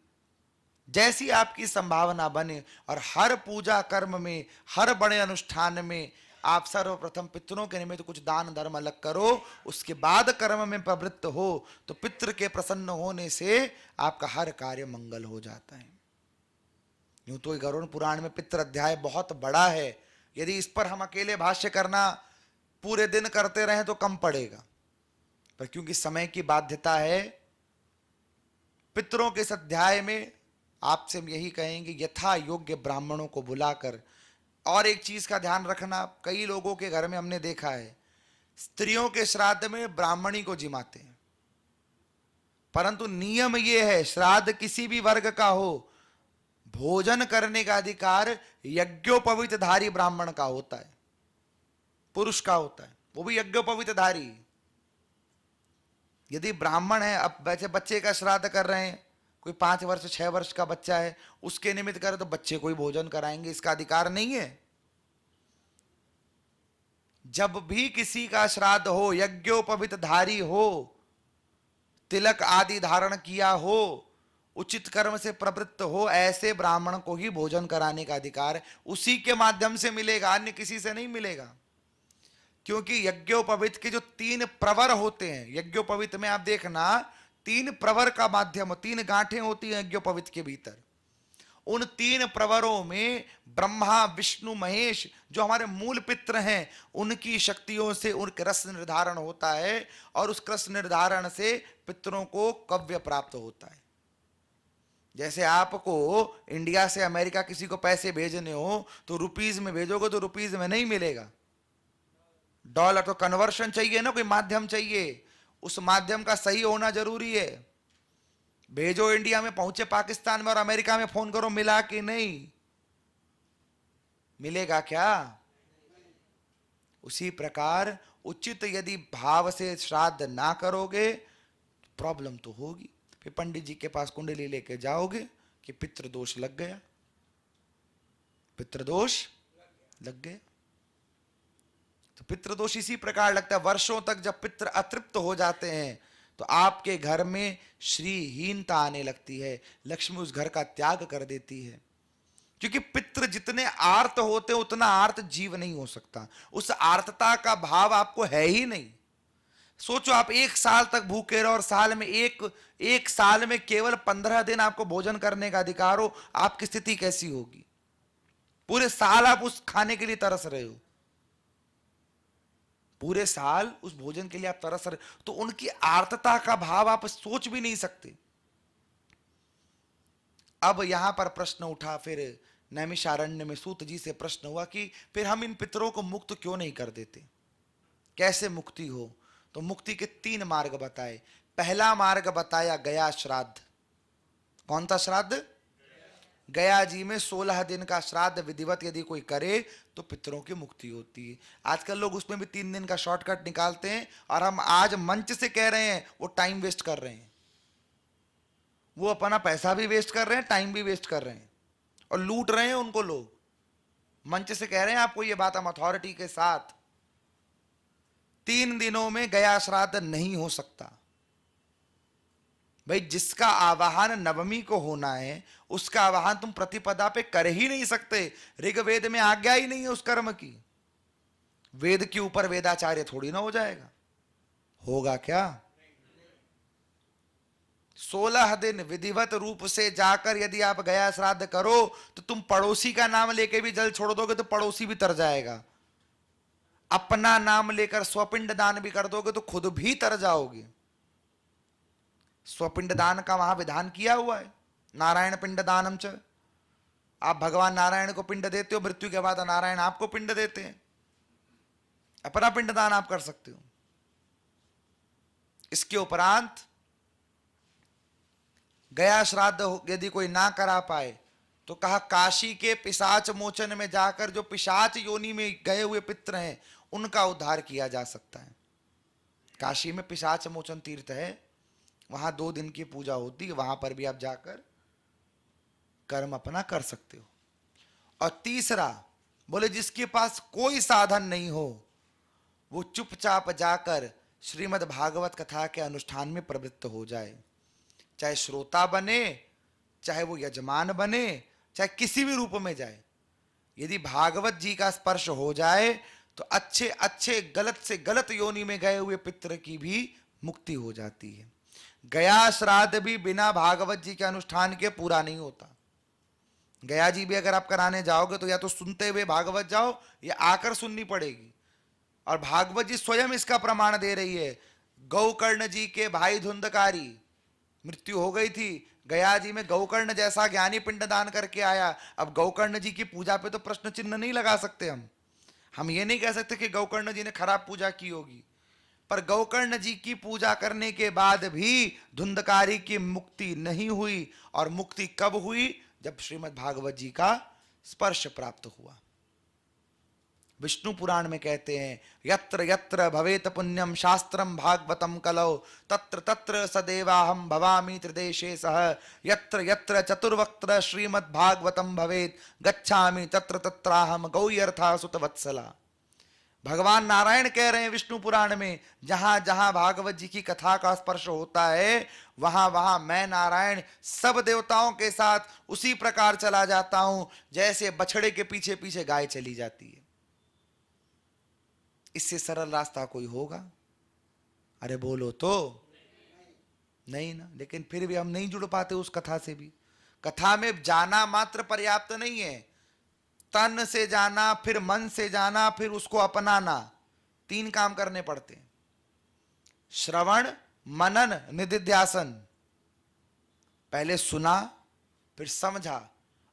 जैसी आपकी संभावना बने। और हर पूजा कर्म में, हर बड़े अनुष्ठान में आप सर्वप्रथम पितरों के निमित्त कुछ दान धर्म अलग करो, उसके बाद कर्म में प्रवृत्त हो तो पितृ के प्रसन्न होने से आपका हर कार्य मंगल हो जाता है। यूं तो गरुड़ पुराण में पितृ अध्याय बहुत बड़ा है, यदि इस पर हम अकेले भाष्य करना पूरे दिन करते रहें तो कम पड़ेगा, पर क्योंकि समय की बाध्यता है, पितरों के इस अध्याय में आपसे हम यही कहेंगे, यथा योग्य ब्राह्मणों को बुलाकर। और एक चीज का ध्यान रखना, कई लोगों के घर में हमने देखा है स्त्रियों के श्राद्ध में ब्राह्मणी को जिमाते हैं, परंतु नियम यह है श्राद्ध किसी भी वर्ग का हो, भोजन करने का अधिकार यज्ञोपवीतधारी ब्राह्मण का होता है, पुरुष का होता है, वो भी यज्ञोपवीतधारी। यदि ब्राह्मण है, अब वैसे बच्चे का श्राद्ध कर रहे हैं, कोई 5 वर्ष 6 वर्ष का बच्चा है, उसके निमित्त करे तो बच्चे को ही भोजन कराएंगे, इसका अधिकार नहीं है। जब भी किसी का श्राद्ध हो, यज्ञोपवीतधारी हो, तिलक आदि धारण किया हो, उचित कर्म से प्रवृत्त हो, ऐसे ब्राह्मण को ही भोजन कराने का अधिकार उसी के माध्यम से मिलेगा, अन्य किसी से नहीं मिलेगा। क्योंकि यज्ञोपवीत के जो 3 प्रवर होते हैं, यज्ञोपवीत में आप देखना 3 प्रवर का माध्यम, 3 गांठें होती हैं यज्ञोपवीत के भीतर। उन 3 प्रवरों में ब्रह्मा विष्णु महेश जो हमारे मूल पितृ हैं, उनकी शक्तियों से उनका रस निर्धारण होता है, और उस रस निर्धारण से पितरों को कव्य प्राप्त होता है। जैसे आपको इंडिया से अमेरिका किसी को पैसे भेजने हो तो रुपीज में भेजोगे तो रुपीज में नहीं मिलेगा, डॉलर तो कन्वर्शन चाहिए ना, कोई माध्यम चाहिए, उस माध्यम का सही होना जरूरी है। भेजो इंडिया में, पहुंचे पाकिस्तान में और अमेरिका में फोन करो मिला कि नहीं, मिलेगा क्या? उसी प्रकार उचित यदि भाव से श्राद्ध ना करोगे प्रॉब्लम तो होगी। फिर पंडित जी के पास कुंडली लेके जाओगे कि पितृदोष लग गया, पितृदोष लग गया। तो पितृदोष इसी प्रकार लगता है, वर्षों तक जब पितृ अतृप्त हो जाते हैं तो आपके घर में श्रीहीनता आने लगती है, लक्ष्मी उस घर का त्याग कर देती है। क्योंकि पितृ जितने आर्त होते हैं उतना आर्त जीव नहीं हो सकता, उस आर्तता का भाव आपको है ही नहीं। सोचो आप 1 साल तक भूखे रहो और साल में एक साल में केवल 15 दिन आपको भोजन करने का अधिकार हो, आपकी स्थिति कैसी होगी? पूरे साल आप उस खाने के लिए तरस रहे हो, पूरे साल उस भोजन के लिए आप तरस रहे, तो उनकी आर्तता का भाव आप सोच भी नहीं सकते। अब यहां पर प्रश्न उठा, फिर नैमिषारण्य में सूत जी से प्रश्न हुआ कि फिर हम इन पितरों को मुक्त क्यों नहीं कर देते, कैसे मुक्ति हो? तो मुक्ति के 3 मार्ग बताए। पहला मार्ग बताया गया श्राद्ध। कौन सा श्राद्ध? गया जी में 16 दिन का श्राद्ध विधिवत यदि कोई करे तो पितरों की मुक्ति होती है। आजकल लोग उसमें भी 3 दिन का शॉर्टकट निकालते हैं, और हम आज मंच से कह रहे हैं वो टाइम वेस्ट कर रहे हैं, वो अपना पैसा भी वेस्ट कर रहे हैं, टाइम भी वेस्ट कर रहे हैं, और लूट रहे हैं उनको लोग। मंच से कह रहे हैं आपको ये बात हम अथॉरिटी के साथ, 3 दिनों में गया श्राद्ध नहीं हो सकता। भाई जिसका आवाहन नवमी को होना है उसका आवाहन तुम प्रतिपदा पे कर ही नहीं सकते। ऋग्वेद में आज्ञा ही नहीं है उस कर्म की। वेद के ऊपर वेदाचार्य थोड़ी ना हो जाएगा, होगा क्या? 16 दिन विधिवत रूप से जाकर यदि आप गया श्राद्ध करो तो तुम पड़ोसी का नाम लेके भी जल छोड़ दोगे तो पड़ोसी भी तर जाएगा। अपना नाम लेकर स्वपिंड दान भी कर दोगे तो खुद भी तर जाओगे। स्वपिंड दान का वहां विधान किया हुआ है, नारायण पिंड दानम च। आप भगवान नारायण को पिंड देते हो, मृत्यु के बाद नारायण आपको पिंड देते हैं, अपना पिंड दान आप कर सकते हो। इसके उपरांत गया श्राद्ध यदि कोई ना करा पाए तो कहा काशी के पिशाच मोचन में जाकर जो पिशाच योनि में गए हुए पित्र हैं उनका उद्धार किया जा सकता है। काशी में पिशाच मोचन तीर्थ है, वहां 2 दिन की पूजा होती है, वहां पर भी आप जाकर कर्म अपना कर सकते हो। और तीसरा बोले जिसके पास कोई साधन नहीं हो वो चुपचाप जाकर श्रीमद् भागवत कथा के अनुष्ठान में प्रवृत्त हो जाए, चाहे श्रोता बने, चाहे वो यजमान बने, चाहे किसी भी रूप में जाए। यदि भागवत जी का स्पर्श हो जाए तो अच्छे अच्छे गलत से गलत योनि में गए हुए पितर की भी मुक्ति हो जाती है। गया श्राद्ध भी बिना भागवत जी के अनुष्ठान के पूरा नहीं होता। गया जी भी अगर आप कराने जाओगे तो या तो सुनते हुए भागवत जाओ या आकर सुननी पड़ेगी। और भागवत जी स्वयं इसका प्रमाण दे रही है। गौकर्ण जी के भाई धुंधकारी मृत्यु हो गई थी, गया जी में गौकर्ण जैसा ज्ञानी पिंड दान करके आया। अब गौकर्ण जी की पूजा पे तो प्रश्न चिन्ह नहीं लगा सकते हम ये नहीं कह सकते कि गौकर्ण जी ने खराब पूजा की होगी, पर गौकर्ण जी की पूजा करने के बाद भी धुंधकारी की मुक्ति नहीं हुई। और मुक्ति कब हुई? जब श्रीमद् भागवत जी का स्पर्श प्राप्त हुआ। विष्णु पुराण में कहते हैं यत्र यत्र भवेत पुण्यम शास्त्रम भागवतम कलौ तत्र तत्र सदेवाहम भवामि त्रिदेशे सह यत्र यत्र चतुर्वक्त्र श्रीमद् भागवतम भवेत गच्छामि तत्र तत्राहम गौयर्था सुतवत्सला। भगवान नारायण कह रहे हैं विष्णु पुराण में, जहां जहां भागवत जी की कथा का स्पर्श होता है वहां वहां मैं नारायण सब देवताओं के साथ उसी प्रकार चला जाता हूं जैसे बछड़े के पीछे पीछे गाय चली जाती है। इससे सरल रास्ता कोई होगा? अरे बोलो तो नहीं ना। लेकिन फिर भी हम नहीं जुड़ पाते उस कथा से भी। कथा में जाना मात्र पर्याप्त नहीं है, तन से जाना, फिर मन से जाना, फिर उसको अपनाना, 3 काम करने पड़ते हैं। श्रवण, मनन, निधिध्यासन। पहले सुना, फिर समझा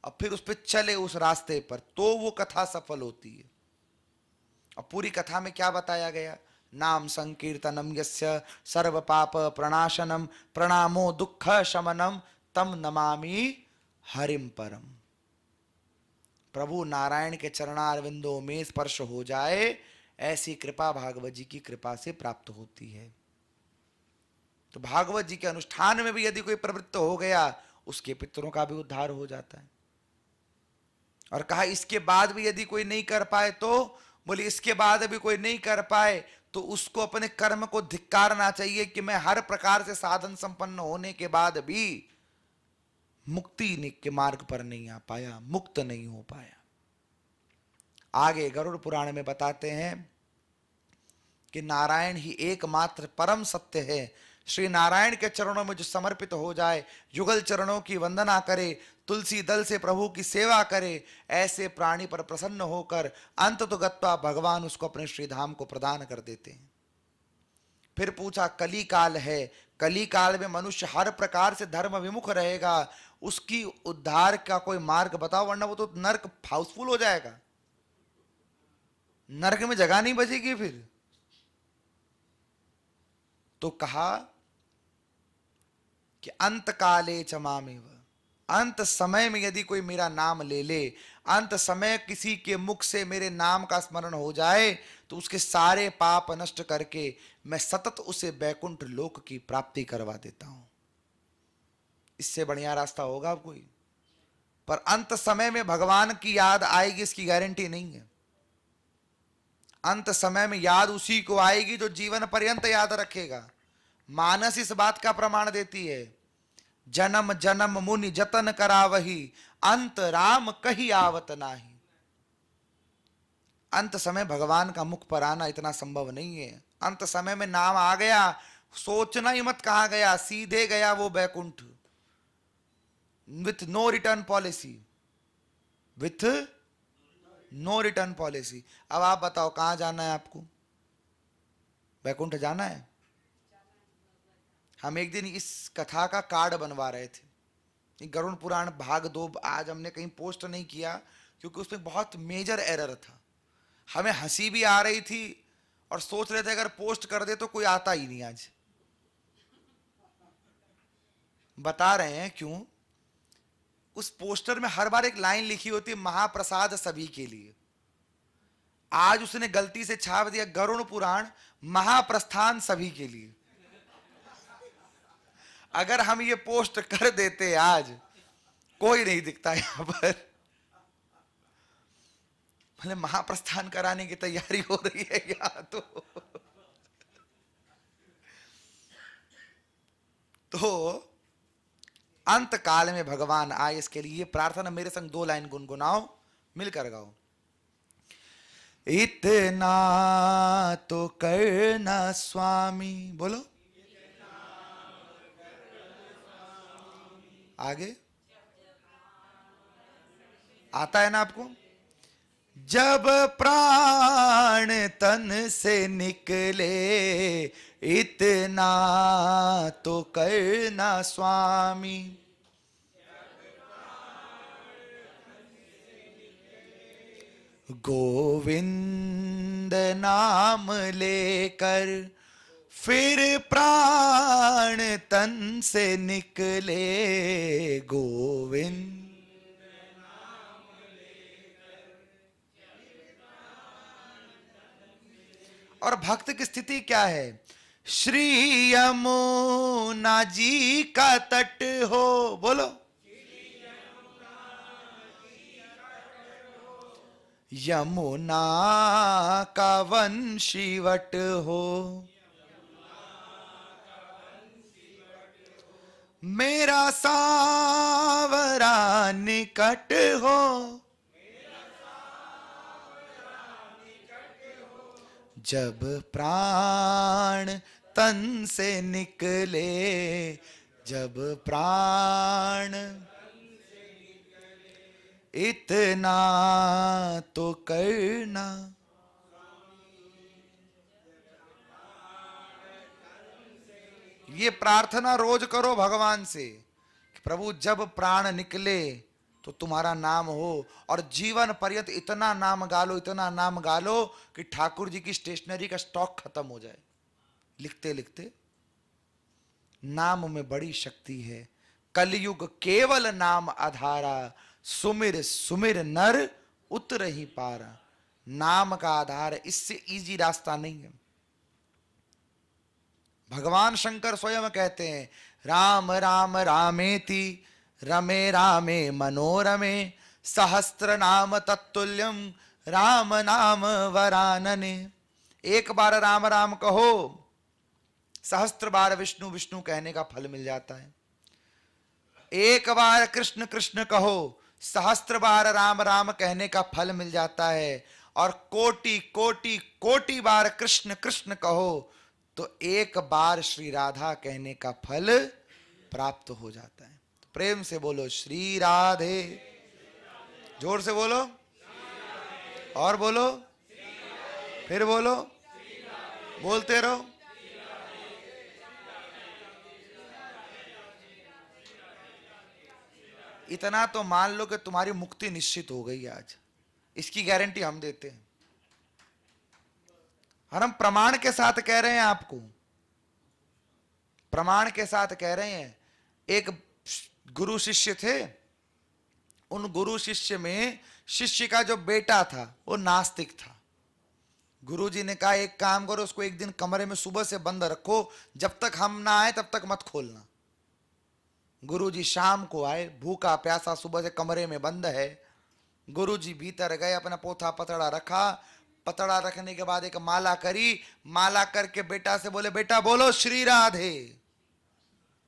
और फिर उस पर चले उस रास्ते पर, तो वो कथा सफल होती है। और पूरी कथा में क्या बताया गया? नाम संकीर्तनम यस्य सर्व पाप प्रणाशनम प्रणामो दुख शमनम तम नमामि हरिम परम। प्रभु नारायण के चरणारविंदों में स्पर्श हो जाए, ऐसी कृपा भागवत जी की कृपा से प्राप्त होती है। तो भागवत जी के अनुष्ठान में भी यदि कोई प्रवृत्त हो गया उसके पितरों का भी उद्धार हो जाता है। और कहा इसके बाद भी यदि कोई नहीं कर पाए तो बोले इसके बाद भी कोई नहीं कर पाए तो उसको अपने कर्म को धिक्कारना चाहिए कि मैं हर प्रकार से साधन संपन्न होने के बाद भी मुक्ति के मार्ग पर नहीं आ पाया, मुक्त नहीं हो पाया। आगे गरुड़ पुराण में बताते हैं कि नारायण ही एकमात्र परम सत्य है। श्री नारायण के चरणों में जो समर्पित हो जाए, युगल चरणों की वंदना करे, तुलसी दल से प्रभु की सेवा करे, ऐसे प्राणी पर प्रसन्न होकर अंत तो गत्वा भगवान उसको अपने श्रीधाम को प्रदान कर देते हैं। फिर पूछा कली काल है, कली काल में मनुष्य हर प्रकार से धर्म विमुख रहेगा, उसकी उद्धार का कोई मार्ग बताओ, वरना वो तो नरक हाउसफुल हो जाएगा, नरक में जगह नहीं बचेगी फिर। तो कहा कि अंत काले च मामेव, अंत समय में यदि कोई मेरा नाम ले ले, अंत समय किसी के मुख से मेरे नाम का स्मरण हो जाए, तो उसके सारे पाप नष्ट करके मैं सतत उसे बैकुंठ लोक की प्राप्ति करवा देता हूं। इससे बढ़िया रास्ता होगा अब कोई? पर अंत समय में भगवान की याद आएगी इसकी गारंटी नहीं है। अंत समय में याद उसी को आएगी जो जीवन पर्यंत याद रखेगा। मानस इस बात का प्रमाण देती है, जन्म जन्म मुनि जतन करावही, अंत राम कही आवत नाही। अंत समय भगवान का मुख पर आना इतना संभव नहीं है। अंत समय में नाम आ गया, सोचना ही मत कहां गया, सीधे गया वो Baikunth, with no return policy, with no return policy. अब आप बताओ कहां जाना है आपको? बैकुंठ जाना है। हम एक दिन इस कथा का कार्ड बनवा रहे थे, गरुड़ पुराण भाग 2, आज हमने कहीं पोस्ट नहीं किया क्योंकि उसमें बहुत मेजर एरर था। हमें हंसी भी आ रही थी और सोच रहे थे अगर पोस्ट कर दे तो कोई आता ही नहीं। आज बता रहे हैं क्यों। उस पोस्टर में हर बार एक लाइन लिखी होती है, महाप्रसाद सभी के लिए। आज उसने गलती से छाप दिया, गरुड़ पुराण महाप्रस्थान सभी के लिए। अगर हम ये पोस्ट कर देते आज, कोई नहीं दिखता यहां पर, मतलब महाप्रस्थान कराने की तैयारी हो रही है यहां तो अंत काल में भगवान आए, इसके लिए प्रार्थना। मेरे संग 2 लाइन गुनगुनाओ, मिलकर गाओ। इतना तो करना स्वामी, बोलो आगे आता है ना आपको? जब प्राण तन से निकले, इतना तो करना स्वामी। गोविंद नाम लेकर फिर प्राण तन से निकले, गोविंद। और भक्त की स्थिति क्या है? श्री यमुना जी का तट हो, बोलो यमुना का वंशीवट हो, मेरा सावरा निकट हो, जब प्राण तन से निकले, जब प्राण, इतना तो करना। ये प्रार्थना रोज करो भगवान से कि प्रभु जब प्राण निकले तो तुम्हारा नाम हो, और जीवन पर्यंत इतना नाम गालो, इतना नाम गालो कि ठाकुर जी की स्टेशनरी का स्टॉक खत्म हो जाए। लिखते लिखते नाम में बड़ी शक्ति है। कलयुग केवल नाम आधारा, सुमिर सुमिर नर उतर ही पारा। नाम का आधार है, इससे इजी रास्ता नहीं है। भगवान शंकर स्वयं कहते हैं, राम राम रामेति रमे रामे मनोरमे, सहस्त्र नाम तत्तुल्यम राम नाम वरानने। एक बार राम राम कहो, सहस्त्र बार विष्णु विष्णु कहने का फल मिल जाता है। एक बार कृष्ण कृष्ण कहो, सहस्त्र बार राम राम कहने का फल मिल जाता है। और कोटि कोटि कोटि बार कृष्ण कृष्ण कहो तो एक बार श्री राधा कहने का फल प्राप्त हो जाता है। तो प्रेम से बोलो श्री राधे, जोर से बोलो, और बोलो, फिर बोलो, बोलते रहो। इतना तो मान लो कि तुम्हारी मुक्ति निश्चित हो गई आज, इसकी गारंटी हम देते हैं। और हम प्रमाण के साथ कह रहे हैं आपको, प्रमाण के साथ कह रहे हैं। एक गुरु शिष्य थे, उन गुरु शिष्य में शिष्य का जो बेटा था वो नास्तिक था। गुरुजी ने कहा एक काम करो, उसको एक दिन कमरे में सुबह से बंद रखो, जब तक हम ना आए तब तक मत खोलना। गुरुजी शाम को आए, भूखा प्यासा, सुबह से कमरे में बंद है। गुरुजी भीतर गए, अपना पोथा पतड़ा रखा, पतड़ा रखने के बाद एक माला करी, माला करके बेटा से बोले बेटा बोलो श्री राधे।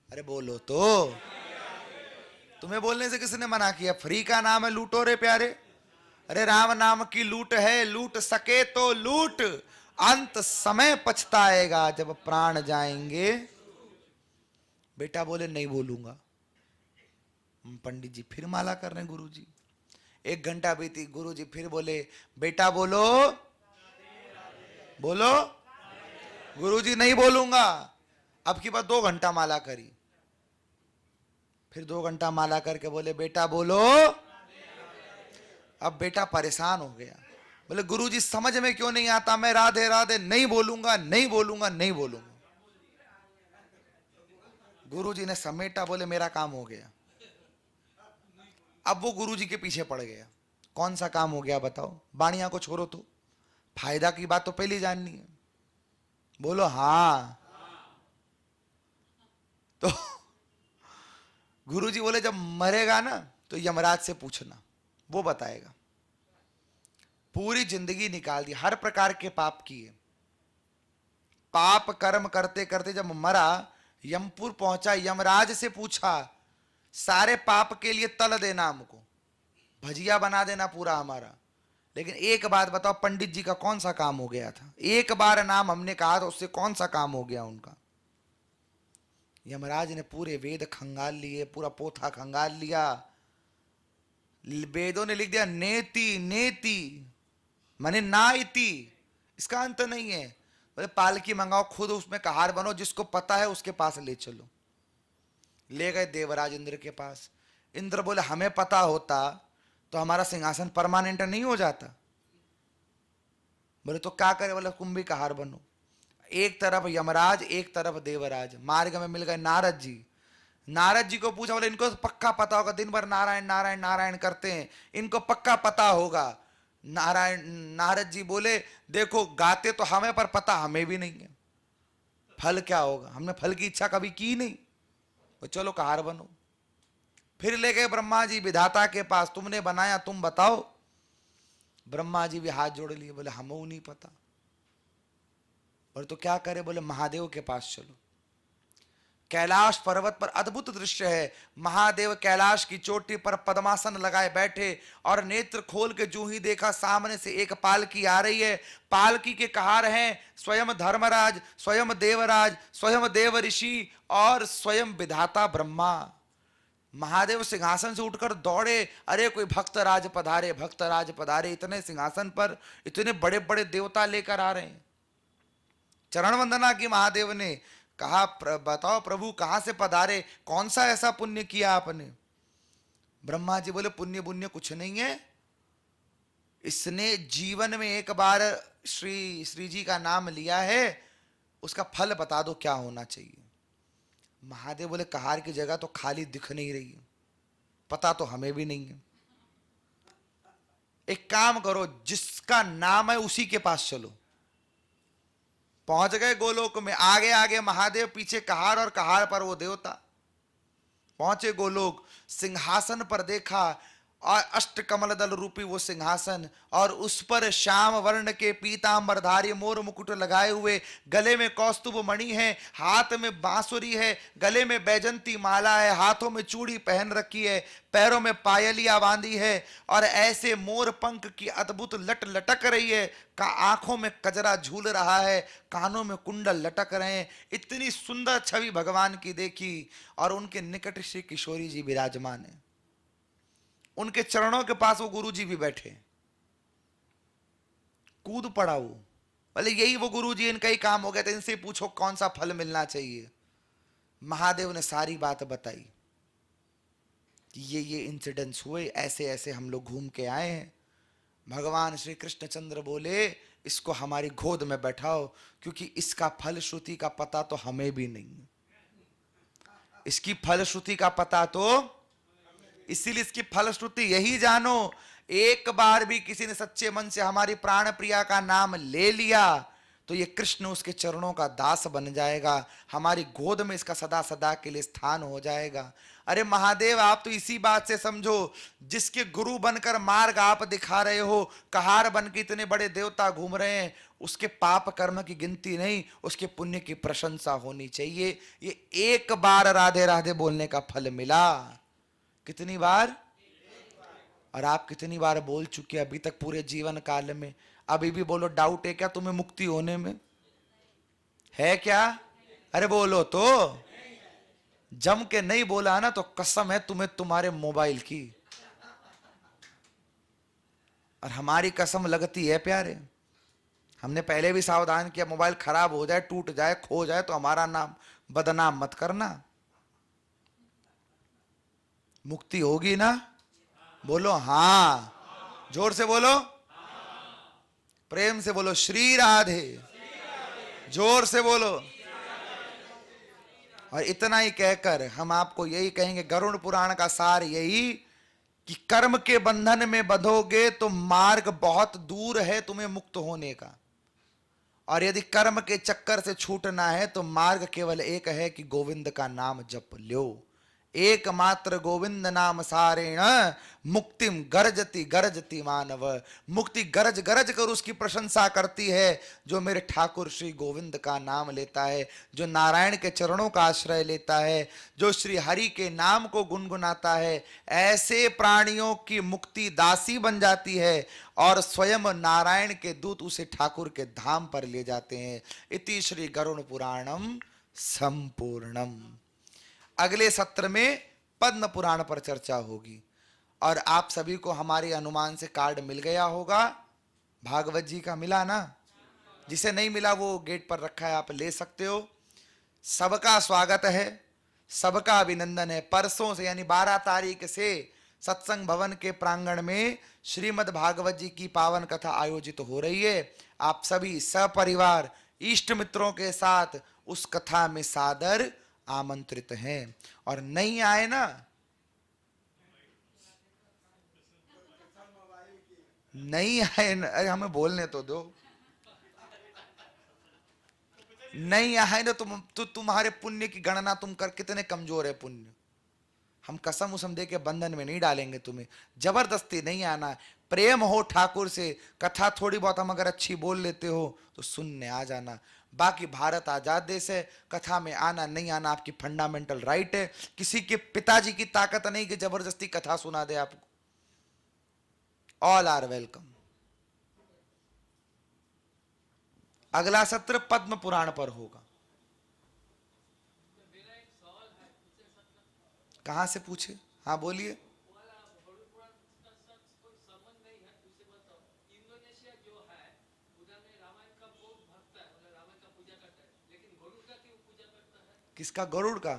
अरे बोलो तो, तुम्हें बोलने से किसने मना किया? फ्री का नाम है, लूटो रे प्यारे। अरे राम नाम की लूट है, लूट सके तो लूट, अंत समय पछताएगा जब प्राण जाएंगे। बेटा बोले नहीं बोलूंगा। पंडित जी फिर माला कर रहे हैं गुरुजी। 1 घंटा बीती, गुरुजी फिर बोले बेटा बोलो, बोलो। गुरुजी नहीं बोलूंगा। अब की बार 2 घंटा माला करी, फिर 2 घंटा माला करके बोले बेटा बोलो। अब बेटा परेशान हो गया, बोले गुरुजी समझ में क्यों नहीं आता, मैं राधे राधे नहीं बोलूंगा, नहीं बोलूंगा, नहीं बोलूंगा। गुरुजी ने समेटा, बोले मेरा काम हो गया। अब वो गुरुजी के पीछे पड़ गया। कौन सा काम हो गया बताओ? बाणिया को छोड़ो, तो फायदा की बात तो पहले जाननी है। बोलो हाँ। तो गुरुजी बोले जब मरेगा ना तो यमराज से पूछना, वो बताएगा। पूरी जिंदगी निकाल दी, हर प्रकार के पाप किए, पाप कर्म करते करते जब मरा, यमपुर पहुंचा, यमराज से पूछा सारे पाप के लिए तल देना, हमको भजिया बना देना पूरा हमारा, लेकिन एक बात बताओ पंडित जी का कौन सा काम हो गया था? एक बार नाम हमने कहा तो उससे कौन सा काम हो गया उनका? यमराज ने पूरे वेद खंगाल लिए, पूरा पोथा खंगाल लिया। वेदों ने लिख दिया नेति नेति माने ना इति, इसका अंत नहीं है। बोले पालकी मंगाओ, खुद उसमें कहार बनो, जिसको पता है उसके पास ले चलो। ले गए देवराज इंद्र के पास। इंद्र बोले हमें पता होता तो हमारा सिंहासन परमानेंट नहीं हो जाता। बोले तो क्या करे? बोले तुम भी कहार बनो। एक तरफ यमराज, एक तरफ देवराज। मार्ग में मिल गए नारद जी। नारद जी को पूछा, बोले इनको तो पक्का पता होगा, दिन भर नारायण नारायण नारायण करते हैं, इनको पक्का पता होगा। नारद जी बोले देखो गाते तो हमें, पर पता हमें भी नहीं है, फल क्या होगा, हमने फल की इच्छा कभी की नहीं। तो चलो कहार बनो। फिर ले गए ब्रह्मा जी विधाता के पास, तुमने बनाया तुम बताओ। ब्रह्मा जी भी हाथ जोड़ लिए, बोले हमको नहीं पता। बोले तो क्या करे? बोले महादेव के पास चलो। कैलाश पर्वत पर अद्भुत दृश्य है। महादेव कैलाश की चोटी पर पद्मासन लगाए बैठे, और नेत्र खोल के जो ही देखा सामने से एक पालकी आ रही है। पालकी के कहार हैं स्वयं धर्मराज, स्वयं देवराज, स्वयं देव ऋषि और स्वयं विधाता ब्रह्मा। महादेव सिंहासन से उठकर दौड़े, अरे कोई भक्तराज पधारे, भक्तराज पधारे। इतने सिंहासन पर इतने बड़े बड़े देवता लेकर आ रहे हैं। चरण वंदना की महादेव ने, कहा बताओ प्रभु कहां से पधारे, कौन सा ऐसा पुण्य किया आपने? ब्रह्मा जी बोले पुण्य पुण्य कुछ नहीं है, इसने जीवन में एक बार श्री जी का नाम लिया है, उसका फल बता दो क्या होना चाहिए। महादेव बोले कहार की जगह तो खाली दिख नहीं रही है, पता तो हमें भी नहीं है। एक काम करो, जिसका नाम है उसी के पास चलो। पहुंच गए गोलोक में, आगे आगे महादेव, पीछे कहार, और कहार पर वो देवता। पहुंचे गोलोक, सिंहासन पर देखा, और अष्ट कमल दल रूपी वो सिंहासन, और उस पर श्याम वर्ण के पीतांबरधारी मोर मुकुट लगाए हुए, गले में कौस्तुभ मणि है, हाथ में बांसुरी है, गले में बैजंती माला है, हाथों में चूड़ी पहन रखी है, पैरों में पायलिया बांधी है, और ऐसे मोर पंख की अद्भुत लट लटक रही है, का आंखों में कजरा झूल रहा है, कानों में कुंडल लटक रहे हैं। इतनी सुंदर छवि भगवान की देखी, और उनके निकट श्री किशोरी जी विराजमान है। उनके चरणों के पास वो गुरु जी भी बैठे, कूद पड़ा वो। बोले यही वो गुरु जी, इनका ही काम हो गया था, इनसे पूछो कौन सा फल मिलना चाहिए। महादेव ने सारी बात बताई कि ये इंसिडेंट्स हुए, ऐसे ऐसे हम लोग घूम के आए हैं। भगवान श्री कृष्णचंद्र बोले इसको हमारी गोद में बैठाओ, क्योंकि इसका फल श्रुति का पता तो हमें भी नहीं है, इसकी फलश्रुति का पता तो, इसीलिए इसकी फलश्रुति यही जानो, एक बार भी किसी ने सच्चे मन से हमारी प्राण प्रिया का नाम ले लिया तो ये कृष्ण उसके चरणों का दास बन जाएगा, हमारी गोद में इसका सदा सदा के लिए स्थान हो जाएगा। अरे महादेव, आप तो इसी बात से समझो, जिसके गुरु बनकर मार्ग आप दिखा रहे हो, कहार बन के इतने बड़े देवता घूम रहे हैं, उसके पाप कर्म की गिनती नहीं, उसके पुण्य की प्रशंसा होनी चाहिए। ये एक बार राधे राधे बोलने का फल मिला। कितनी बार? और आप कितनी बार बोल चुके अभी तक पूरे जीवन काल में? अभी भी बोलो, डाउट है क्या तुम्हें मुक्ति होने में? है क्या? अरे बोलो तो। जम के नहीं बोला ना तो कसम है तुम्हें तुम्हारे मोबाइल की, और हमारी कसम लगती है प्यारे। हमने पहले भी सावधान किया, मोबाइल खराब हो जाए, टूट जाए, खो जाए तो हमारा नाम बदनाम मत करना। मुक्ति होगी ना? बोलो हाँ, जोर से बोलो, प्रेम से बोलो, श्री राधे, जोर से बोलो। और इतना ही कहकर हम आपको यही कहेंगे, गरुड़ पुराण का सार यही कि कर्म के बंधन में बंधोगे तो मार्ग बहुत दूर है तुम्हें मुक्त होने का, और यदि कर्म के चक्कर से छूटना है तो मार्ग केवल एक है कि गोविंद का नाम जप लो। एकमात्र गोविंद नाम सारेण मुक्तिम गरजति गरजति मानव। मुक्ति गरज गरज कर उसकी प्रशंसा करती है जो मेरे ठाकुर श्री गोविंद का नाम लेता है, जो नारायण के चरणों का आश्रय लेता है, जो श्री हरि के नाम को गुनगुनाता है। ऐसे प्राणियों की मुक्ति दासी बन जाती है और स्वयं नारायण के दूत उसे ठाकुर के धाम पर ले जाते हैं। इति श्री गरुड़ पुराणम संपूर्णम। अगले सत्र में पद्म पुराण पर चर्चा होगी। और आप सभी को हमारे अनुमान से कार्ड मिल गया होगा, भागवत जी का मिला ना? जिसे नहीं मिला वो गेट पर रखा है, आप ले सकते हो। सबका स्वागत है, सबका अभिनंदन है। परसों से यानी 12 तारीख से सत्संग भवन के प्रांगण में श्रीमद् भागवत जी की पावन कथा आयोजित हो रही है। आप सभी सपरिवार इष्ट मित्रों के साथ उस कथा में सादर आमंत्रित हैं। और नहीं आए ना, नहीं आए ना, अरे हमें बोलने तो दो। नहीं आए ना तुम्हारे पुण्य की गणना तुम कर, कितने कमजोर है पुण्य। हम कसम उसम दे के बंधन में नहीं डालेंगे तुम्हें, जबरदस्ती नहीं आना। प्रेम हो ठाकुर से, कथा थोड़ी बहुत हम अगर अच्छी बोल लेते हो तो सुनने आ जाना। बाकी भारत आजाद देश है, कथा में आना नहीं आना आपकी फंडामेंटल राइट है। किसी के पिताजी की ताकत नहीं कि जबरदस्ती कथा सुना दे आपको। All are welcome. अगला सत्र पद्म पुराण पर होगा। कहां से पूछे? हाँ बोलिए। किसका? गरुड़ का।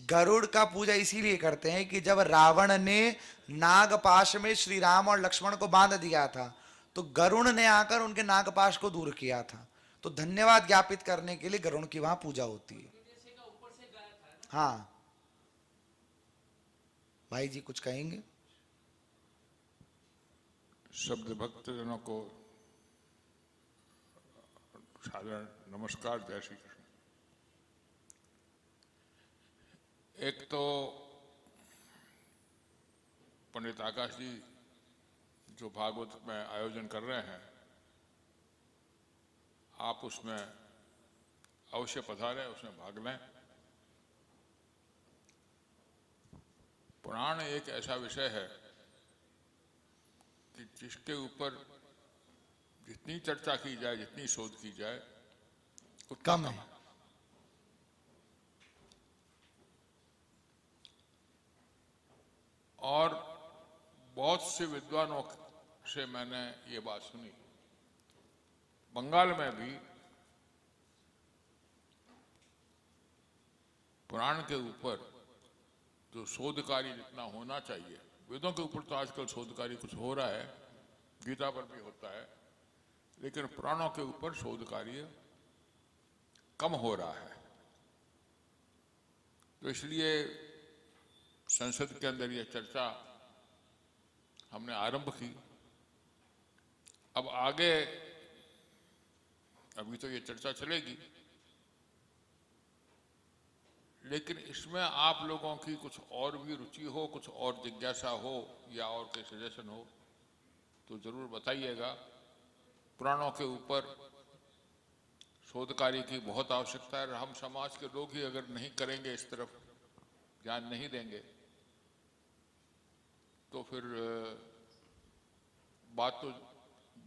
गरुड़ का पूजा इसीलिए करते हैं कि जब रावण ने नागपाश में श्री राम और लक्ष्मण को बांध दिया था तो गरुड़ ने आकर उनके नागपाश को दूर किया था, तो धन्यवाद ज्ञापित करने के लिए गरुड़ की वहां पूजा होती है। हाँ भाई जी कुछ कहेंगे? शब्द भक्तजनों को साधारण नमस्कार, जय श्री कृष्ण। एक तो पंडित आकाश जी जो भागवत में आयोजन कर रहे हैं, आप उसमें अवश्य पधारें, उसमें भाग लें। पुराण एक ऐसा विषय है कि जिसके ऊपर जितनी चर्चा की जाए, जितनी शोध की जाए उतना कम है। और बहुत से विद्वानों से मैंने ये बात सुनी, बंगाल में भी पुराण के ऊपर जो शोध कार्य जितना होना चाहिए, वेदों के ऊपर तो आजकल शोध कार्य कुछ हो रहा है, गीता पर भी होता है, लेकिन पुराणों के ऊपर शोध कार्य कम हो रहा है। तो इसलिए संसद के अंदर ये चर्चा हमने आरंभ की। अब आगे अभी तो ये चर्चा चलेगी, लेकिन इसमें आप लोगों की कुछ और भी रुचि हो, कुछ और जिज्ञासा हो या और कोई सजेशन हो तो जरूर बताइएगा। पुराणों के ऊपर शोध कार्य की बहुत आवश्यकता है और हम समाज के लोग ही अगर नहीं करेंगे, इस तरफ ध्यान नहीं देंगे, तो फिर बात तो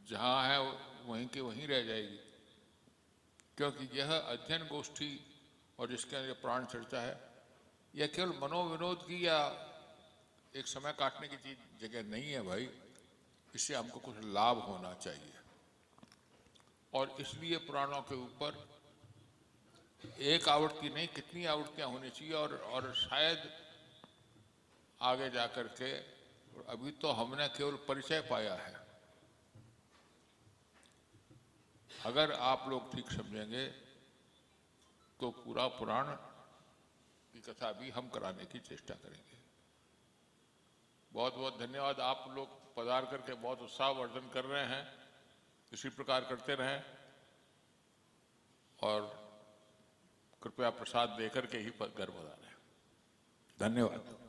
जहाँ है वहीं की वहीं रह जाएगी। क्योंकि यह अध्ययन गोष्ठी और जिसके अंदर प्राण चर्चा है, यह केवल मनोविनोद की या एक समय काटने की चीज जगह नहीं है भाई। इससे हमको कुछ लाभ होना चाहिए और इसलिए पुराणों के ऊपर एक आवृत्ति नहीं, कितनी आवृत्तियां होनी चाहिए और शायद आगे जाकर के, अभी तो हमने केवल परिचय पाया है। अगर आप लोग ठीक समझेंगे तो पूरा पुराण की कथा भी हम कराने की चेष्टा करेंगे। बहुत बहुत धन्यवाद। आप लोग पधार करके बहुत उत्साहवर्धन कर रहे हैं, इसी प्रकार करते रहें और कृपया प्रसाद देकर के ही घर पधारें। धन्यवाद।